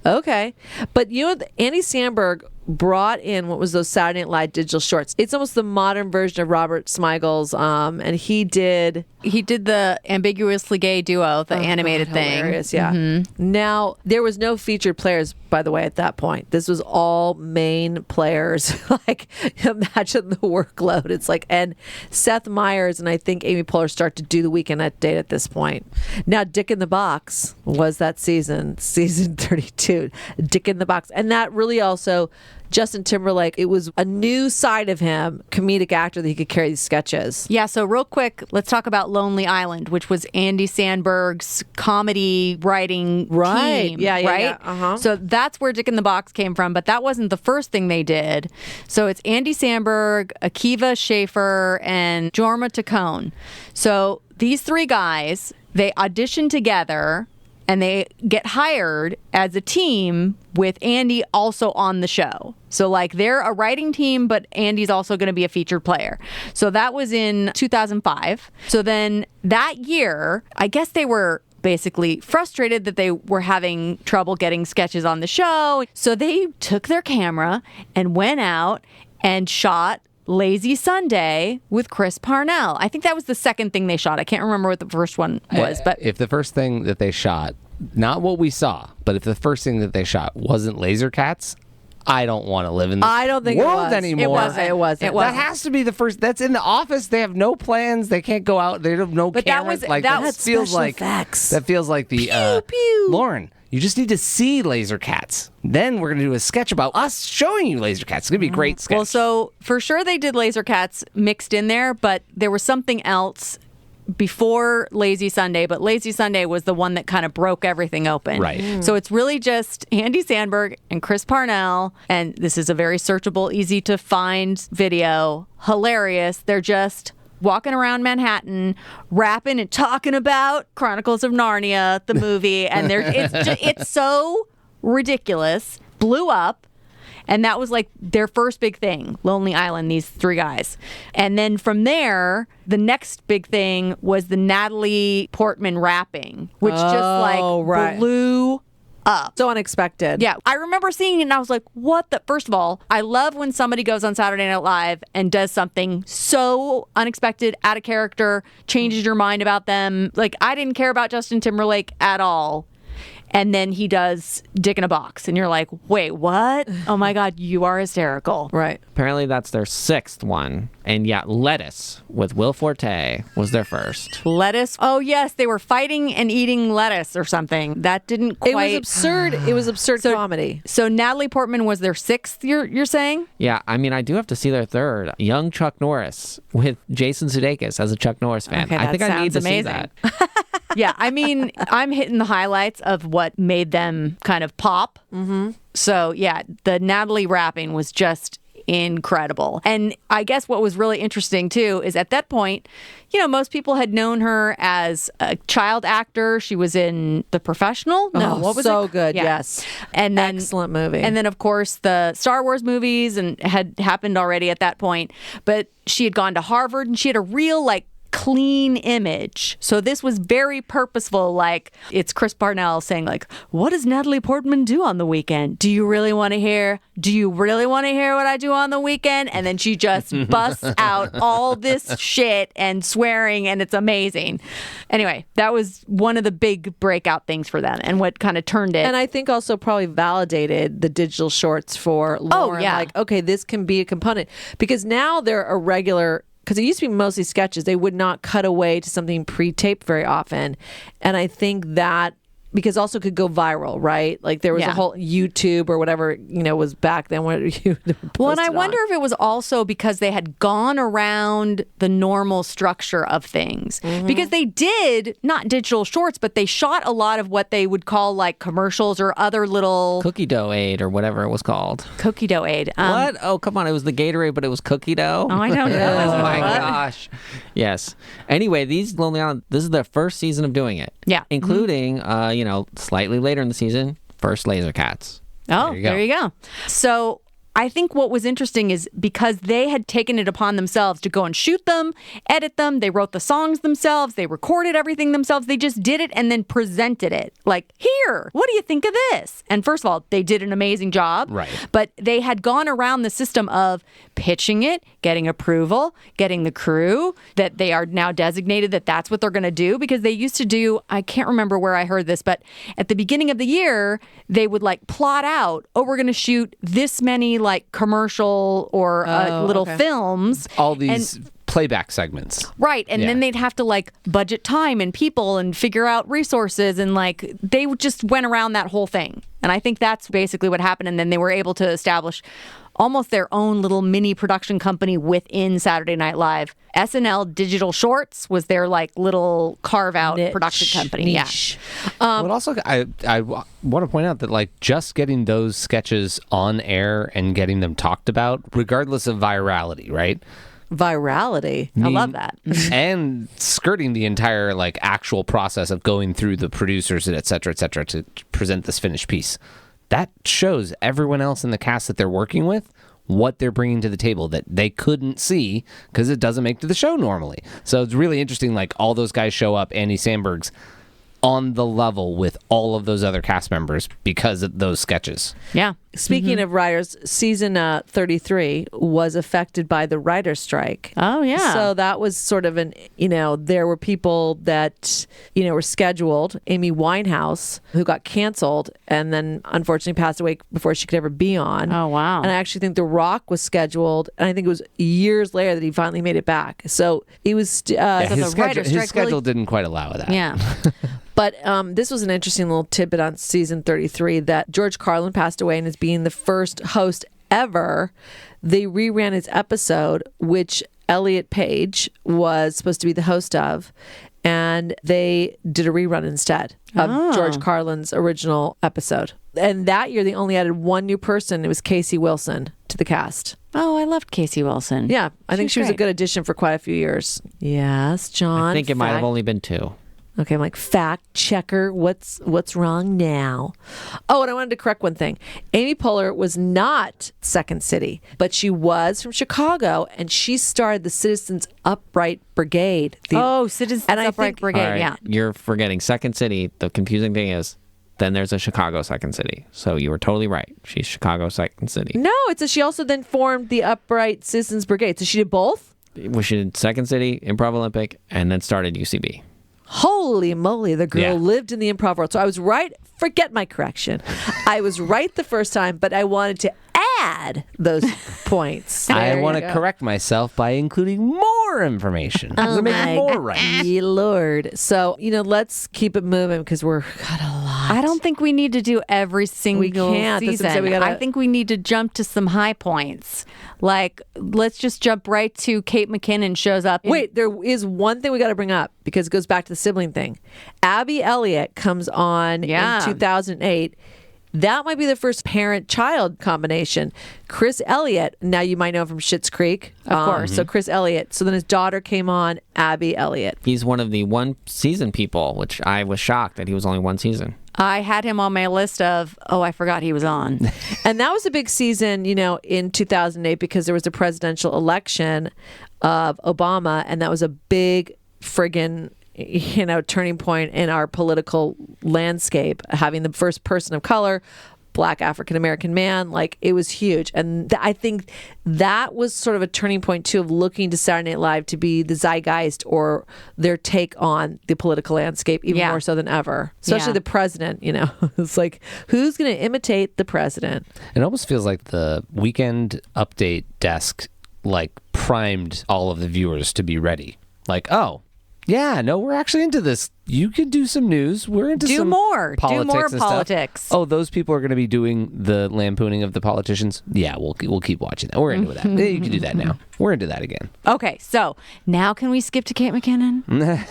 Okay. But Andy Samberg brought in what was those Saturday Night Live digital shorts. It's almost the modern version of Robert Smigels, and he did the ambiguously gay duo, the animated thing. Hilarious, yeah. Now there was no featured players, by the way, at that point. This was all main players. Like, imagine the workload. It's like, and Seth Meyers and I think Amy Poehler start to do the Weekend Update at this point. Now, Dick in the Box was that season 32. Dick in the Box, and that really also. Justin Timberlake, it was a new side of him, comedic actor, that he could carry these sketches. Yeah, so real quick, let's talk about Lonely Island, which was Andy Samberg's comedy writing team. Yeah, right? Yeah. Uh-huh. So that's where Dick in the Box came from, but that wasn't the first thing they did. So it's Andy Samberg, Akiva Schaffer, and Jorma Taccone. So these three guys, they audition together and they get hired as a team with Andy also on the show. So like they're a writing team, but Andy's also going to be a featured player. So that was in 2005. So then that year, I guess they were basically frustrated that they were having trouble getting sketches on the show. So they took their camera and went out and shot Lazy Sunday with Chris Parnell. I think that was the second thing they shot. I can't remember what the first one was, but if the first thing that they shot, not what we saw, but if the first thing that they shot wasn't Laser Cats, I don't want to live in this I don't think world it was. anymore. It wasn't. That has to be the first. That's in the office. They have no plans. They can't go out. They have no But cameras. that feels like effects. That feels like the Pew, pew. Lauren. You just need to see Laser Cats. Then we're going to do a sketch about us showing you Laser Cats. It's going to be a great sketch. Well, so for sure they did Laser Cats mixed in there, but there was something else before Lazy Sunday, but Lazy Sunday was the one that kind of broke everything open. Right. So it's really just Andy Samberg and Chris Parnell, and this is a very searchable, easy to find video. Hilarious. They're just walking around Manhattan, rapping and talking about Chronicles of Narnia, the movie, and it's so ridiculous. Blew up. And that was like their first big thing, Lonely Island, these three guys. And then from there, the next big thing was the Natalie Portman rapping, which blew up. So unexpected. Yeah. I remember seeing it and I was like, what the? First of all, I love when somebody goes on Saturday Night Live and does something so unexpected, out of character, changes your mind about them. Like, I didn't care about Justin Timberlake at all. And then he does Dick in a Box. And you're like, wait, what? Oh my God, you are hysterical. Right. Apparently that's their sixth one. And yeah, Lettuce with Will Forte was their first. Lettuce. Oh, yes. They were fighting and eating lettuce or something. That didn't quite. It was absurd. It was absurd comedy. So Natalie Portman was their sixth, you're saying? Yeah, I mean, I do have to see their third. Young Chuck Norris with Jason Sudeikis as a Chuck Norris fan. Okay, I think I need to amazing. see that. Yeah, I mean, I'm hitting the highlights of what made them kind of pop. Mm-hmm. So, yeah, the Natalie rapping was just incredible. And I guess what was really interesting, too, is at that point, you know, most people had known her as a child actor. She was in The Professional. No, what was so it? good, Yeah. yes. And then, excellent movie. And then, of course, the Star Wars movies and had happened already at that point. But she had gone to Harvard and she had a real, like, clean image. So this was very purposeful. Like, it's Chris Parnell saying, like, what does Natalie Portman do on the weekend? Do you really want to hear? Do you really want to hear what I do on the weekend? And then she just busts out all this shit and swearing, and it's amazing. Anyway, that was one of the big breakout things for them and what kind of turned it. And I think also probably validated the digital shorts for Lauren. Oh, yeah. Like, okay, this can be a component. Because now they're a regular, because it used to be mostly sketches. They would not cut away to something pre-taped very often. And I think that, because also could go viral, right? Like there was a whole YouTube or whatever, you know, was back then when you well, and I wonder if it was also because they had gone around the normal structure of things. Mm-hmm. Because they did, not digital shorts, but they shot a lot of what they would call like commercials or other little... Cookie dough aid or whatever it was called. Cookie dough aid. What? Oh, come on. It was the Gatorade, but it was cookie dough? Oh, I don't know. Oh, my gosh. Yes. Anyway, these Lonely Island, this is their first season of doing it. Yeah. Including, you know, slightly later in the season, first Laser Cats. Oh, there you go. So I think what was interesting is because they had taken it upon themselves to go and shoot them, edit them, they wrote the songs themselves, they recorded everything themselves, they just did it and then presented it. Like, here, what do you think of this? And first of all, they did an amazing job. Right. But they had gone around the system of pitching it, getting approval, getting the crew, that they are now designated that that's what they're going to do. Because they used to do, I can't remember where I heard this, but at the beginning of the year, they would like plot out, oh, we're going to shoot this many like commercial or little films. All these playback segments. Right. And then they'd have to like budget time and people and figure out resources. And like they just went around that whole thing. And I think that's basically what happened. And then they were able to establish almost their own little mini production company within Saturday Night Live. SNL Digital Shorts was their like little carve out production company. Niche. Yeah. But also, I want to point out that like just getting those sketches on air and getting them talked about, regardless of virality, right? Virality. I love that. And skirting the entire like actual process of going through the producers and et cetera, to present this finished piece. That shows everyone else in the cast that they're working with what they're bringing to the table that they couldn't see because it doesn't make to the show normally. So it's really interesting. Like all those guys show up, Andy Samberg's on the level with all of those other cast members because of those sketches. Yeah. Speaking of writers, season 33 was affected by the writer's strike. Oh, yeah. So that was sort of there were people that, were scheduled. Amy Winehouse, who got canceled and then unfortunately passed away before she could ever be on. Oh, wow. And I actually think The Rock was scheduled, and I think it was years later that he finally made it back. So it was... his schedule didn't quite allow that. Yeah. But this was an interesting little tidbit on season 33 that George Carlin passed away and is being the first host ever. They reran his episode, which Elliot Page was supposed to be the host of, and they did a rerun instead of George Carlin's original episode. And that year, they only added one new person. It was Casey Wilson to the cast. Oh, I loved Casey Wilson. Yeah, I think she was a great. good addition for quite a few years. Yes, John. I think it might have only been 2. Okay, I'm like, fact checker, what's wrong now? Oh, and I wanted to correct one thing. Amy Poehler was not Second City, but she was from Chicago, and she started the Citizens Upright Brigade. Citizens and I Upright think- Brigade, All right, yeah. You're forgetting Second City. The confusing thing is, then there's a Chicago Second City. So you were totally right. She's Chicago Second City. No, she also then formed the Upright Citizens Brigade. So she did both? Well, she did Second City, Improv Olympic, and then started UCB. Holy moly, the girl lived in the improv world. So I was right. Forget my correction. I was right the first time, but I wanted to add those points. I There want you to go. correct myself by including more information. to make it more right. Ye Lord. So, let's keep it moving because we're got a lot. I don't think we need to do every single can't. That's what I'm season. saying. I think we need to jump to some high points. Like, let's just jump right to Kate McKinnon shows up. Wait, there is one thing we got to bring up because it goes back to the sibling thing. Abby Elliott comes on in 2008. That might be the first parent-child combination. Chris Elliott, now you might know him from Schitt's Creek. Of course. So Chris Elliott. So then his daughter came on, Abby Elliott. He's one of the one season people, which I was shocked that he was only one season. I had him on my list of, I forgot he was on. And that was a big season, in 2008 because there was a presidential election of Obama, and that was a big friggin' turning point in our political landscape, having the first person of color, Black African-American man, like it was huge. And I think that was sort of a turning point too of looking to Saturday Night Live to be the zeitgeist or their take on the political landscape even more so than ever, especially the president. It's like, who's going to imitate the president? It almost feels like the Weekend Update desk like primed all of the viewers to be ready. Like, oh, yeah, no, we're actually into this. You can do some news. We're into some politics and stuff. politics. Oh, those people are going to be doing the lampooning of the politicians. Yeah, we'll keep watching that. We're into that. Yeah, you can do that now. We're into that again. Okay, so now can we skip to Kate McKinnon?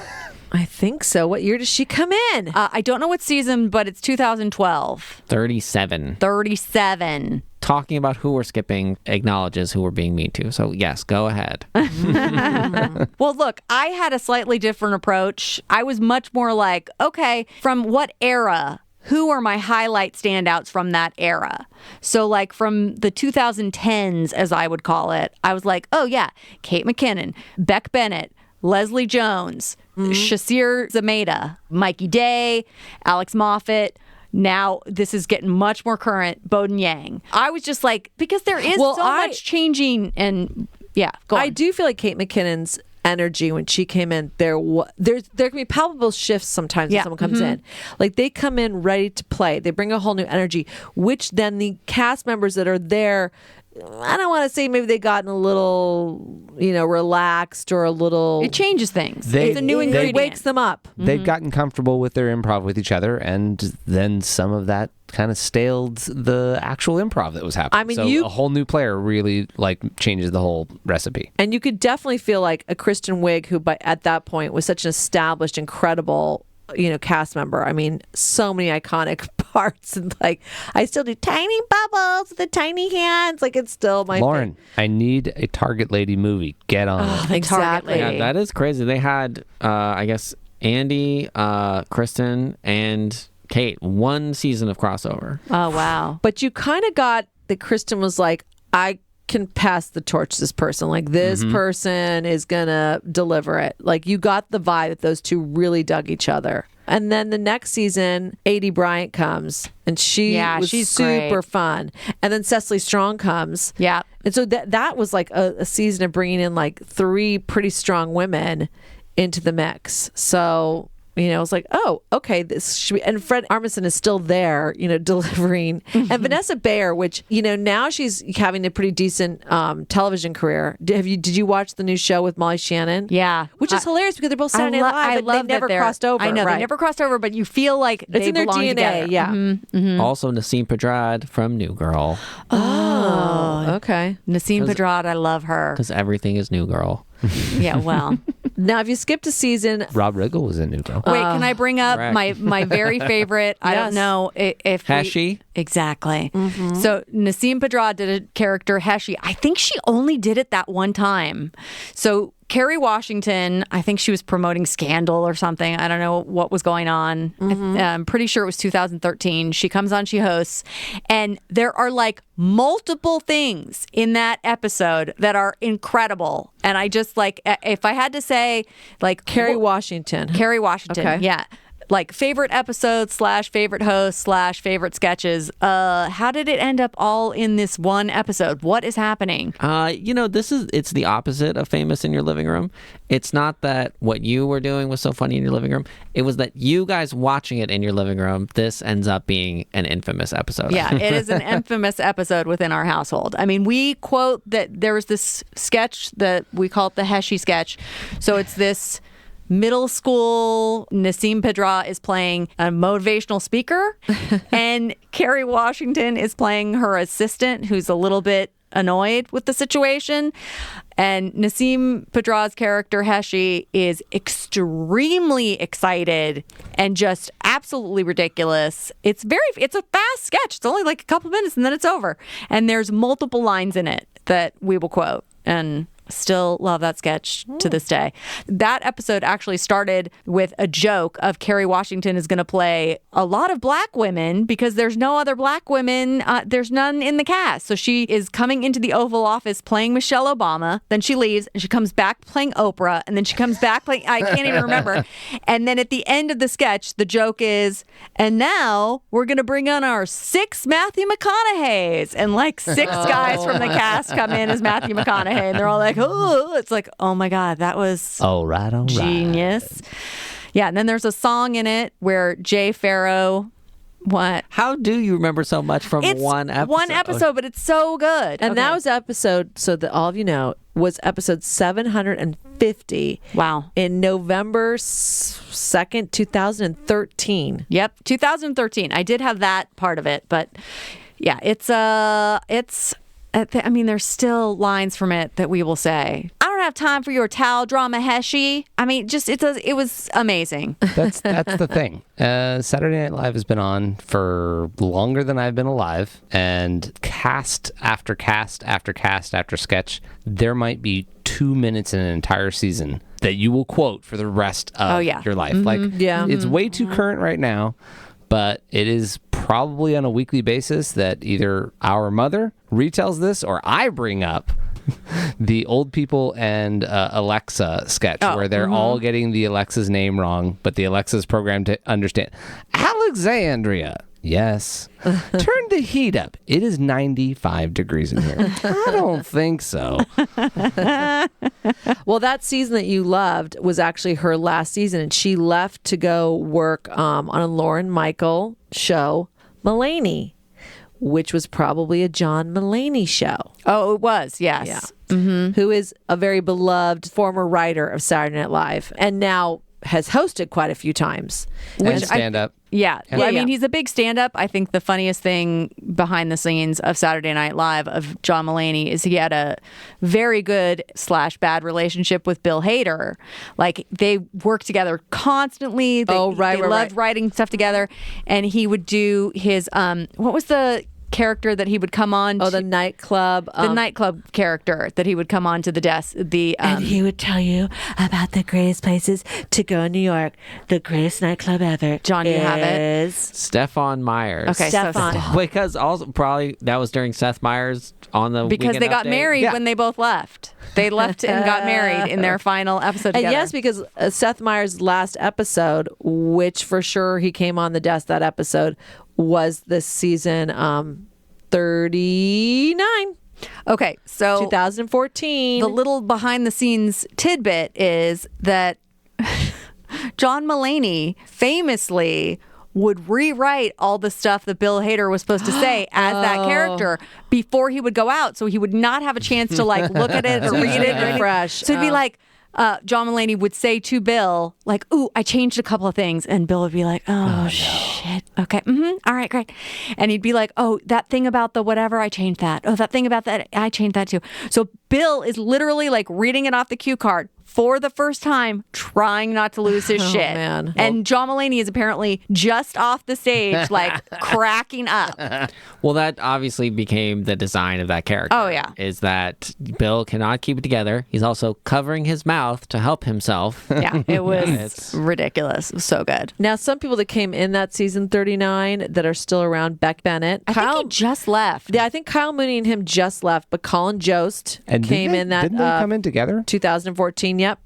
I think so. What year does she come in? I don't know what season, but it's 2012. 37. 37. Talking about who we're skipping acknowledges who we're being mean to. So yes, go ahead. Well, look, I had a slightly different approach. I was much more like, okay, from what era who are my highlight standouts from that era. So like from the 2010s, as I would call it, I was like, oh yeah, Kate McKinnon, Beck Bennett, Leslie Jones, Shasir Zameda, Mikey Day, Alex Moffat. Now this is getting much more current, Bowden Yang. I was just like, because there is much changing, and yeah, go on. I do feel like Kate McKinnon's energy when she came in, there can be palpable shifts sometimes when someone comes in. Like they come in ready to play. They bring a whole new energy, which then the cast members that are there, I don't want to say maybe they gotten a little, relaxed or a little. It changes things. It's a new ingredient. It wakes them up. They'd gotten comfortable with their improv with each other, and then some of that kind of staled the actual improv that was happening. I mean, so a whole new player really changes the whole recipe. And you could definitely feel like a Kristen Wiig, who at that point was such an established, incredible, cast member. I mean, so many iconic parts, and I still do tiny bubbles with the tiny hands. It's still my Lauren, I need a Target Lady movie. Get on it. Exactly. Yeah, that is crazy. They had, I guess, Andy, Kristen, and Kate, one season of crossover. Oh, wow. But you kind of got that Kristen was like, I can pass the torch to this person. This person is going to deliver it. You got the vibe that those two really dug each other. And then the next season, A.D. Bryant comes, and she's super great. fun. And then Cecily Strong comes. Yeah. And so that was a season of bringing in three pretty strong women into the mix. So it was like, oh, okay, this should be. And Fred Armisen is still there, delivering. And Vanessa Bayer, which, now she's having a pretty decent television career. Did you watch the new show with Molly Shannon? Yeah. Which is hilarious because they're both Saturday Night Live, but they never crossed over. I know, right? They never crossed over, but you feel like it's in their belong DNA, together. yeah. Also, Nasim Pedrad from New Girl, Oh, okay. Nasim Pedrad, I love her. because everything is New Girl. Yeah, well. Now, if you skip a season, Rob Riggle was in New Girl. Wait, can I bring up correct. my very favorite? I don't Yes. know if Heshi? Exactly. So Nasim Pedrad did a character Heshi. I think she only did it that one time. So Kerry Washington, I think she was promoting Scandal or something. I don't know what was going on. I'm pretty sure it was 2013. She comes on, she hosts, and there are multiple things in that episode that are incredible. And I just if I had to say Kerry Washington. Kerry Washington, Okay. yeah. Favorite episode / favorite host / favorite sketches. How did it end up all in this one episode? What is happening? It's the opposite of famous in your living room. It's not that what you were doing was so funny in your living room. It was that you guys watching it in your living room, this ends up being an infamous episode. Yeah, it is an infamous episode within our household. I mean, we quote that there was this sketch that we call it the Heshi sketch. So it's this middle school, Nasim Pedrad is playing a motivational speaker, and Kerry Washington is playing her assistant, who's a little bit annoyed with the situation. And Nasim Pedrad's character, Heshi, is extremely excited and just absolutely ridiculous. It's a fast sketch. It's only a couple minutes and then it's over. And there's multiple lines in it that we will quote. And still love that sketch to this day. That episode actually started with a joke of Kerry Washington is going to play a lot of black women because there's no other black women. There's none in the cast. So she is coming into the Oval Office playing Michelle Obama. Then she leaves and she comes back playing Oprah. And then she comes back playing, I can't even remember. And then at the end of the sketch, the joke is, and now we're going to bring on our 6 Matthew McConaughey's. And 6 guys from the cast come in as Matthew McConaughey. And they're all like, oh, it's oh my God, that was All right. genius. Yeah, and then there's a song in it where Jay Farrow, what? How do you remember so much from It's one episode? one episode, but it's so good. And Okay. that was episode, so that all of you know, was episode 750. Wow. In November 2nd, 2013. Yep, 2013. I did have that part of it, but yeah, there's still lines from it that we will say. I don't have time for your towel drama, Heshi. I mean, it was amazing. That's the thing. Saturday Night Live has been on for longer than I've been alive, and cast after cast after cast after sketch, there might be 2 minutes in an entire season that you will quote for the rest of your life. Yeah. It's way too current right now, but it is probably on a weekly basis that either our mother retells this or I bring up the old people and Alexa sketch where they're all getting the Alexa's name wrong, but the Alexa's programmed to understand. Alexandria. Yes. Turn the heat up. It is 95 degrees in here. I don't think so. Well, that season that you loved was actually her last season, and she left to go work on a Lorne Michaels show, Mulaney, which was probably a John Mulaney show. Oh, it was, yes. Yeah. Who is a very beloved former writer of Saturday Night Live and now has hosted quite a few times. And stand up. Yeah. Yeah. Well, I mean, he's a big stand-up. I think the funniest thing behind the scenes of Saturday Night Live of John Mulaney is he had a very good / bad relationship with Bill Hader. Like, they worked together constantly. They loved writing stuff together. And he would do his, what was the character that he would come on to? The nightclub. The nightclub character that he would come on to the desk. And he would tell you about the greatest places to go in New York. The greatest nightclub ever. John, you have it? Stefan Myers. Okay, Stefan. Because also probably that was during Seth Meyers on the because Weekend they got Update. married Yeah. when they both left. They left and got married in their final episode And together. yes, because Seth Meyers' last episode, which for sure he came on the desk that episode, was this season 39, Okay, so 2014. the little behind the scenes tidbit is that John Mulaney famously would rewrite all the stuff that Bill Hader was supposed to say as that character before he would go out, so he would not have a chance to like look at it or read it or anything. Fresh. So it'd be like John Mulaney would say to Bill, like, "Ooh, I changed a couple of things," and Bill would be like, "Oh, shit, okay, all right, great," and he'd be like, "Oh, that thing about the whatever, I changed that. Oh, that thing about that, I changed that too." So Bill is literally like reading it off the cue card for the first time, trying not to lose his shit. Man. And John Mulaney is apparently just off the stage, like cracking up. Well, that obviously became the design of that character. Oh, yeah. Is that Bill cannot keep it together. He's also covering his mouth to help himself. Yeah, it was It's- ridiculous. It was so good. Now, some people that came in that season 39 that are still around, Beck Bennett. I think he just left. Yeah, I think Kyle Mooney and him just left, but Colin Jost And came in that didn't they come in together? 2014. Yep.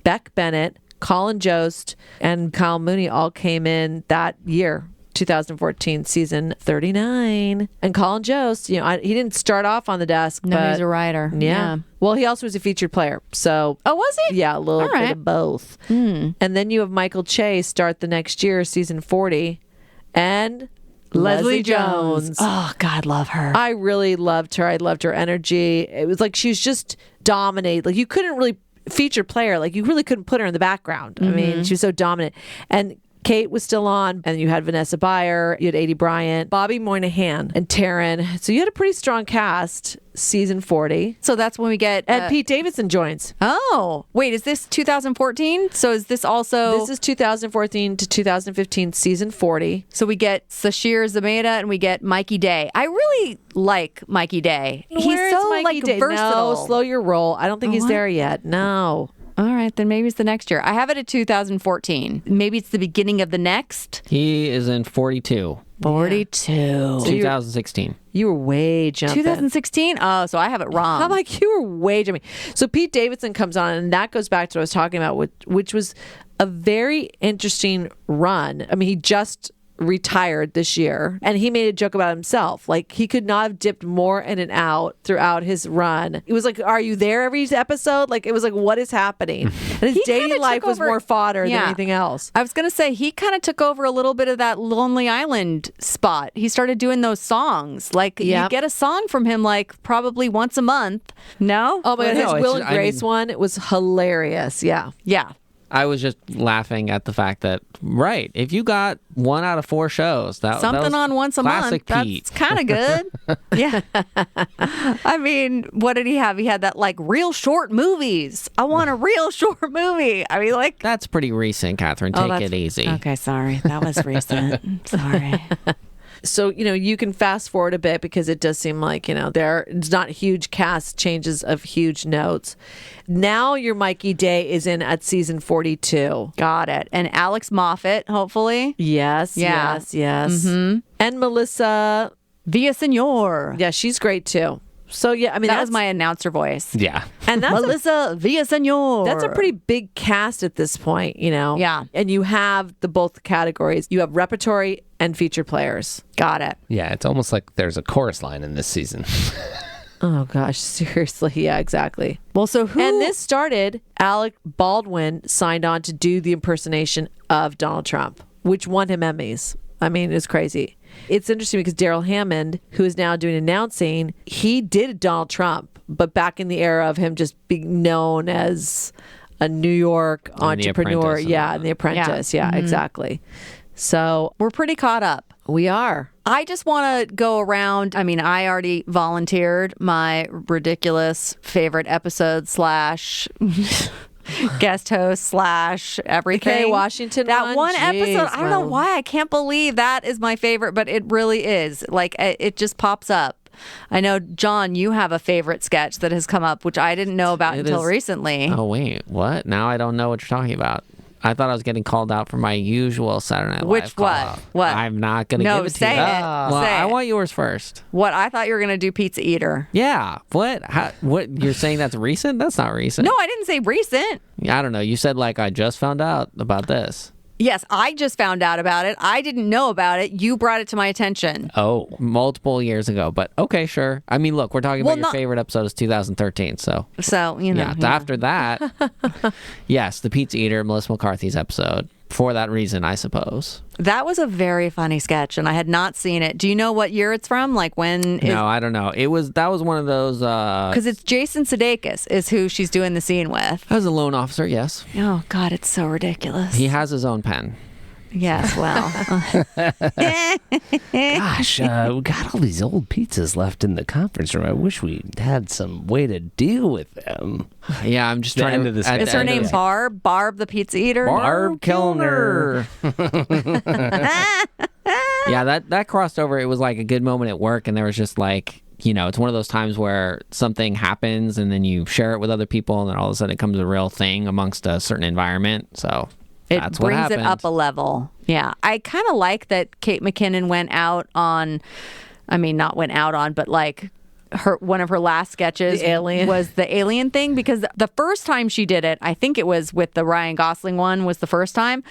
Beck Bennett, Colin Jost, and Kyle Mooney all came in that year, 2014, season 39. And Colin Jost, he didn't start off on the desk, No, but he's a writer. yeah. Well, he also was a featured player. So, Oh, was he? yeah, a little All bit right. of both. And then you have Michael Che start the next year, season 40, and Leslie Jones. Oh, God, love her. I really loved her. I loved her energy. It was like she was just dominated. Like you couldn't really feature player. Like you really couldn't put her in the background. I mean, she was so dominant. And Kate was still on, and you had Vanessa Bayer, you had Adie Bryant, Bobby Moynihan, and Taryn. So you had a pretty strong cast, season 40. So that's when we get... And Pete Davidson joins. Oh, wait, is this 2014? So is this also... This is 2014 to 2015, season 40. So we get Sashir Zameda and we get Mikey Day. I really like Mikey Day. He's Where's so Mikey like Day? versatile. No, slow your roll. I don't think he's what? there yet. No. All right, then maybe it's the next year. I have it at 2014. Maybe it's the beginning of the next. He is in 42. 42. 2016. You were way jumping. 2016? Oh, so I have it wrong. I'm like, you were way jumping. So Pete Davidson comes on, and that goes back to what I was talking about, which was a very interesting run. I mean, he just retired this year, and he made a joke about himself. Like, he could not have dipped more in and out throughout his run. It was like, are you there every episode? Like, it was like, what is happening? And his He dating kinda life took was over- more fodder Yeah. than anything else. I was going to say, he kind of took over a little bit of that Lonely Island spot. He started doing those songs. Like, you Yep. get a song from him, like, probably once a month. No? Oh my God, no, his it's Will just- and Grace one, it was hilarious. Yeah. Yeah. I was just laughing at the fact that, right, if you got 1 out of 4 shows, that Something was on once a month. classic Pete. That's kind of good. Yeah. I mean, what did he have? He had that like real short movies. I want a real short movie. I mean, like, That's pretty recent, Catherine. Take that's- it easy. Okay, sorry. That was recent. Sorry. So, you can fast forward a bit because it does seem like, there's not huge cast changes of huge notes. Now your Mikey Day is in at season 42. Got it. And Alex Moffat, hopefully. Yes, Yeah. yes. And Melissa. Villaseñor. Yeah, she's great too. So, yeah, I mean, That was my announcer voice. Yeah. and that's Melissa Villaseñor. That's a pretty big cast at this point, Yeah. And you have both categories. You have repertory and featured players. Got it. Yeah, it's almost like there's a chorus line in this season. Oh, gosh, seriously. Yeah, exactly. Well, so who... And this started, Alec Baldwin signed on to do the impersonation of Donald Trump, which won him Emmys. I mean, it's crazy. It's interesting because Daryl Hammond, who is now doing announcing, he did Donald Trump, but back in the era of him just being known as a New York entrepreneur. And The Apprentice. Yeah, exactly. So We're pretty caught up. we are. I just want to go around. I mean, I already volunteered my ridiculous favorite episode / guest host / everything. Kerry Washington That one Jeez, episode, I don't know wow. why. I can't believe that is my favorite, but it really is. Like, it just pops up. I know, John, you have a favorite sketch that has come up, which I didn't know about It until is- recently. Oh wait, what? Now I don't know what you're talking about. I thought I was getting called out for my usual Saturday Night Live Which call what? out. What? I'm not gonna No, give it to say you. it. Well, Say I it. want yours first. What? I thought you were going to do Pizza Eater. Yeah. What? What? You're saying that's recent? That's not recent. No, I didn't say recent. I don't know. You said like I just found out about this. Yes, I just found out about it. I didn't know about it. You brought it to my attention. Oh. Multiple years ago, but okay, sure. I mean, look, we're talking Well, about your not- favorite episode is 2013, so So, yeah. After that, yes, the Pizza Eater, Melissa McCarthy's episode. For that reason, I suppose. That was a very funny sketch, and I had not seen it. Do you know what year it's from? Like when? No, I don't know. That was one of those. Because it's Jason Sudeikis is who she's doing the scene with. As a loan officer, yes, Oh God, it's so ridiculous. he has his own pen. Yes, well, Gosh, we got all these old pizzas left in the conference room. I wish we had some way to deal with them. Yeah, I'm just The trying end to. of the at sketch. is the her end of name the- Barb? Barb the Pizza Eater? Barb Kellner. Yeah, that crossed over. It was like a good moment at work, and there was just like, it's one of those times where something happens, and then you share it with other people, and then all of a sudden it becomes a real thing amongst a certain environment. So It that's what brings happened. it up a level. Yeah, I kind of like that Kate McKinnon went out on. I mean, not went out on, but like. One of her last sketches The alien. was the alien thing, because the first time she did it, I think it was with the Ryan Gosling one, was the first time,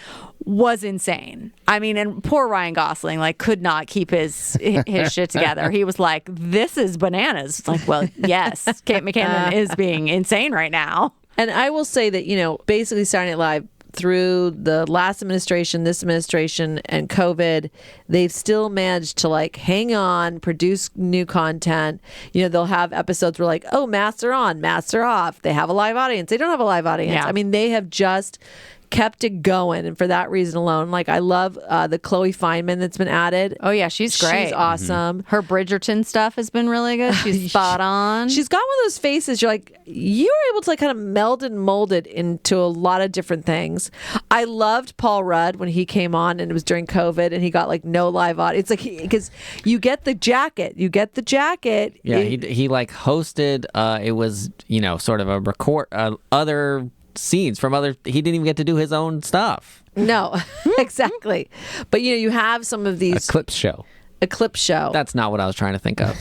was insane. I mean, and poor Ryan Gosling could not keep his shit together. He was like, "This is bananas." Like, well, yes, Kate McKinnon is being insane right now. And I will say that, basically Saturday Night Live, through the last administration, this administration, and COVID, they've still managed to hang on, produce new content. They'll have episodes where oh, masks are on, masks are off. They have a live audience. They don't have a live audience. Yeah. I mean, they have just kept it going. And for that reason alone, I love the Chloe Fineman that's been added. Oh yeah, she's great. She's awesome. Her Bridgerton stuff has been really good. She's spot on. She's got one of those faces. You're you were able to kind of meld and mold it into a lot of different things. I loved Paul Rudd when he came on, and it was during COVID, and he got no live audience. It's because you get the jacket. Yeah, he hosted. It was sort of a record other scenes from other. He didn't even get to do his own stuff. No, exactly. But you have some of these Eclipse show. Eclipse show. That's not what I was trying to think of.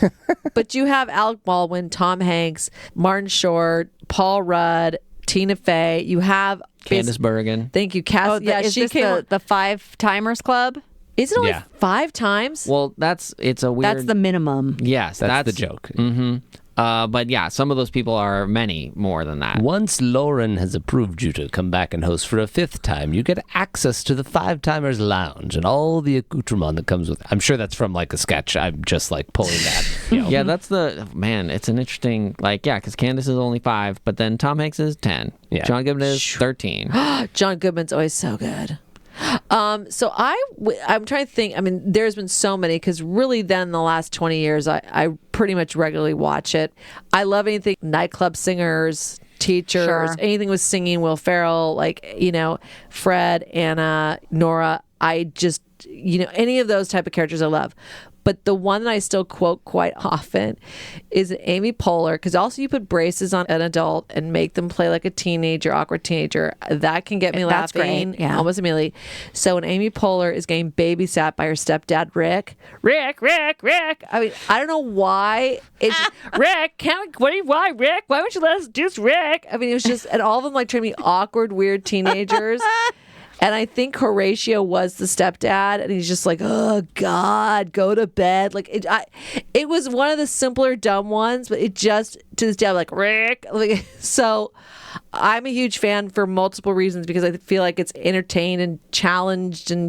But you have Alec Baldwin, Tom Hanks, Martin Short, Paul Rudd, Tina Fey. You have Candace Bergen. Thank you, Cass. Oh, yeah, is she this came. the Five Timers Club? Is it only Yeah. 5 times? Well, it's a weird. That's the minimum. yes. That's the joke. But yeah, some of those people are many more than that. Once Lauren has approved you to come back and host for a 5th time, you get access to the Five Timers Lounge and all the accoutrement that comes with it. I'm sure that's from a sketch. I'm just pulling that. Yeah, that's man. It's an interesting because Candace is only 5, but then Tom Hanks is 10. Yeah. John Goodman is 13. John Goodman's always so good. So I'm trying to think. I mean, there's been so many, because really then the last 20 years, I pretty much regularly watch it. I love anything nightclub singers, teachers, Sure. anything with singing, Will Ferrell, Fred, Anna, Nora. I just, any of those type of characters I love. But the one that I still quote quite often is Amy Poehler, because also you put braces on an adult and make them play like a teenager, awkward teenager. That can get me That's laughing great, yeah. almost immediately. So when Amy Poehler is getting babysat by her stepdad, Rick. I mean, I don't know why. It's Rick, why, Rick? Why would you let us do this, Rick? I mean, it was just, and all of them like trying to be awkward, weird teenagers. And I think Horatio was the stepdad, and he's just like, oh God, go to bed. Like it was one of the simpler dumb ones, but it just to this day I'm like Rick. Like, so I'm a huge fan for multiple reasons because I feel like it's entertained and challenged, and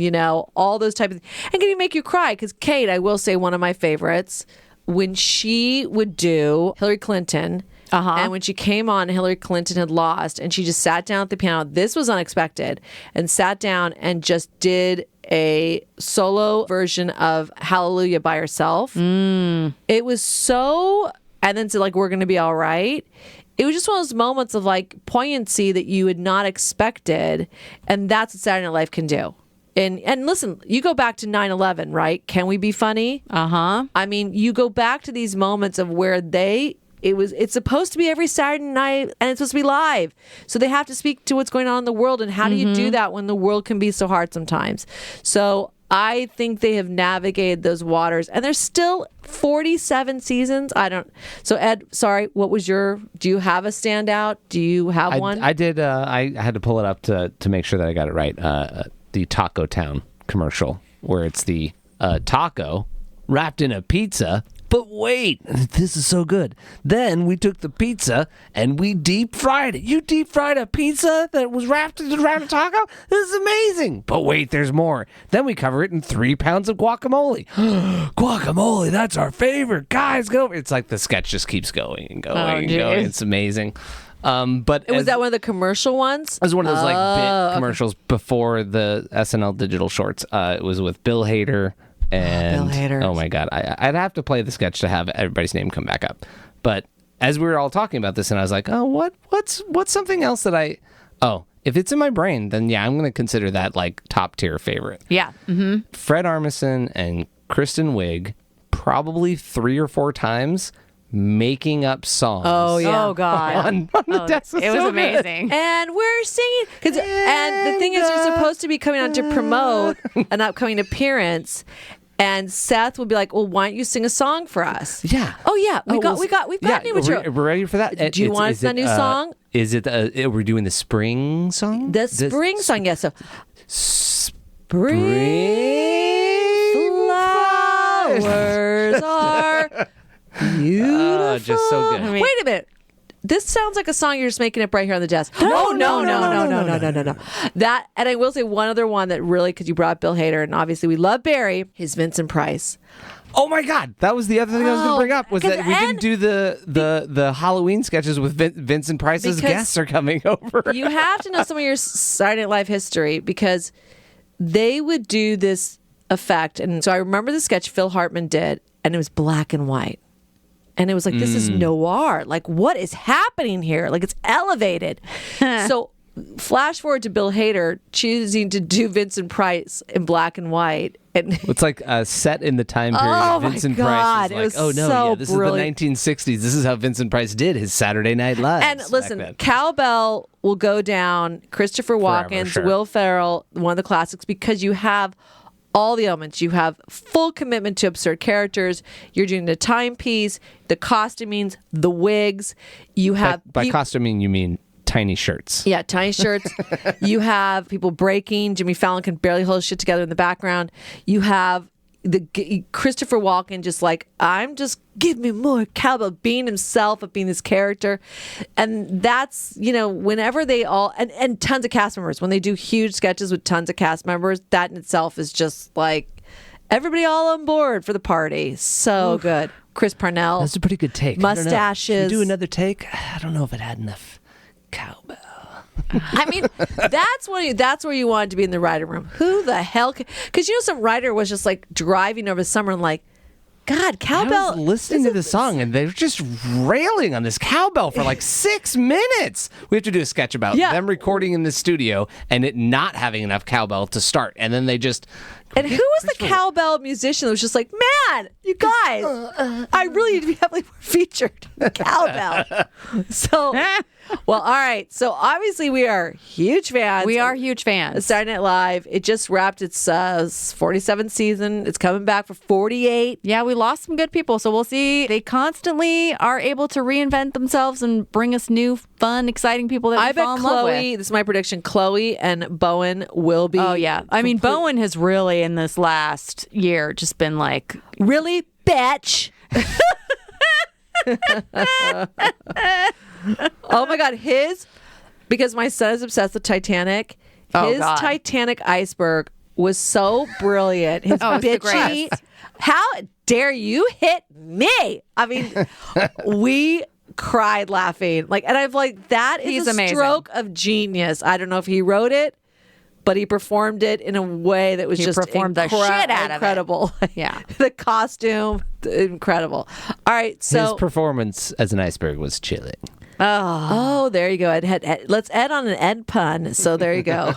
all those type of things. And can you make you cry? Because Kate, I will say, one of my favorites when she would do Hillary Clinton. And when she came on, Hillary Clinton had lost, and she just sat down at the piano. This was unexpected, and sat down and just did a solo version of Hallelujah by herself. It was so, and then said like, we're going to be all right. It was just one of those moments of like poignancy that you had not expected, and that's what Saturday Night Live can do. And listen, you go back to 9/11, right? Can we be funny? I mean, you go back to these moments of where it's supposed to be every Saturday night, and it's supposed to be live. So they have to speak to what's going on in the world, and how do you do that when the world can be so hard sometimes? So I think they have navigated those waters, and there's still 47 seasons. So Ed, sorry, do you have a standout? Do you have one? I did. I had to pull it up to make sure that I got it right. The Taco Town commercial, where it's the taco wrapped in a pizza. But wait, this is so good. Then we took the pizza and we deep fried it. You deep fried a pizza that was wrapped around a taco? This is amazing. But wait, there's more. Then we cover it in 3 pounds of guacamole. Guacamole, that's our favorite. Guys, go. It's like the sketch just keeps going and going and going. It's amazing. But was that one of the commercial ones? It was one of those bit commercials before the SNL digital shorts. It was with Bill Hader. And Bill Hader. Oh my God, I'd have to play the sketch to have everybody's name come back up. But as we were all talking about this, and I was like, oh, what's something else that if it's in my brain, then yeah, I'm going to consider that like top tier favorite. Yeah. Fred Armisen and Kristen Wiig, probably 3 or 4 times making up songs. Oh yeah. Oh God. On the desk. It was so amazing. And we're singing and the thing is, you're supposed to be coming on to promote an upcoming appearance. And Seth would be like, "Well, why don't you sing a song for us?" Yeah. Oh yeah, we've got new material. We're ready for that. Do you want a new song? Is it? We're doing the spring song. The spring song, yes. So, spring flowers are beautiful. Just so good. Wait a minute. This sounds like a song you're just making up right here on the desk. No. That, and I will say one other one that really, because you brought Bill Hader, and obviously we love Barry, is Vincent Price. Oh my God, that was the other thing I was going to bring up, was that we didn't do the Halloween sketches with Vincent Price's guests are coming over. You have to know some of your Saturday Night Live history, because they would do this effect. And so I remember the sketch Phil Hartman did, and it was black and white. And it was like, this is noir. Like, what is happening here? Like, it's elevated. So flash forward to Bill Hader choosing to do Vincent Price in black and white. And it's like set in the time period. Vincent Price is like, this brilliant. is the 1960s. This is how Vincent Price did his Saturday Night Live. And listen, Cowbell will go down, Christopher Walken, Will Ferrell, one of the classics, because you have all the elements. You have full commitment to absurd characters. You're doing the timepiece, the costumings, the wigs. You have by costuming you mean tiny shirts. Yeah, tiny shirts. You have people breaking. Jimmy Fallon can barely hold his shit together in the background. You have the Christopher Walken just like, give me more cowbell, being himself, of being this character. And that's, whenever they all, and tons of cast members, when they do huge sketches with tons of cast members, that in itself is just like everybody all on board for the party. So good. Chris Parnell. That's a pretty good take. Mustaches. Should we do another take? I don't know if it had enough cowbell. I mean, that's where you wanted to be in the writer room. Who the hell? Because some writer was just like driving over summer and like, God, I cowbell. was listening to the song and they're just railing on this cowbell for like 6 minutes. We have to do a sketch about them recording in the studio and it not having enough cowbell to start. And then they just... And who was the cowbell musician that was just like, man, you guys, I really need to be heavily more featured. Cowbell. So, well, all right. So obviously we are huge fans. We are huge fans. Saturday Night Live. It just wrapped its 47th season. It's coming back for 48. Yeah, we lost some good people, so we'll see. They constantly are able to reinvent themselves and bring us new, fun, exciting people that we I bet fall in love with. Chloe, this is my prediction, Chloe and Bowen will be. Oh, yeah. I mean, Bowen has really, in this last year, just been like... Really, bitch. Oh my God, because my son is obsessed with Titanic. Oh, His God. Titanic iceberg was so brilliant. His Oh, it's the bitchy. greatest. How dare you hit me? I mean, we cried laughing. And I've that is He's a amazing. stroke of genius. I don't know if he wrote it, but he performed it in a way that was He just performed the shit out of it. incredible. Yeah. The costume, incredible. All right, so His performance as an iceberg was chilling. oh, there you go. Let's Ed on an Ed pun. So there you go.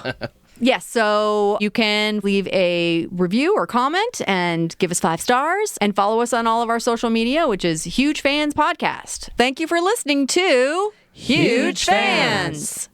Yes, so you can leave a review or comment and give us 5 stars and follow us on all of our social media, which is Huge Fans Podcast. Thank you for listening to Huge Fans.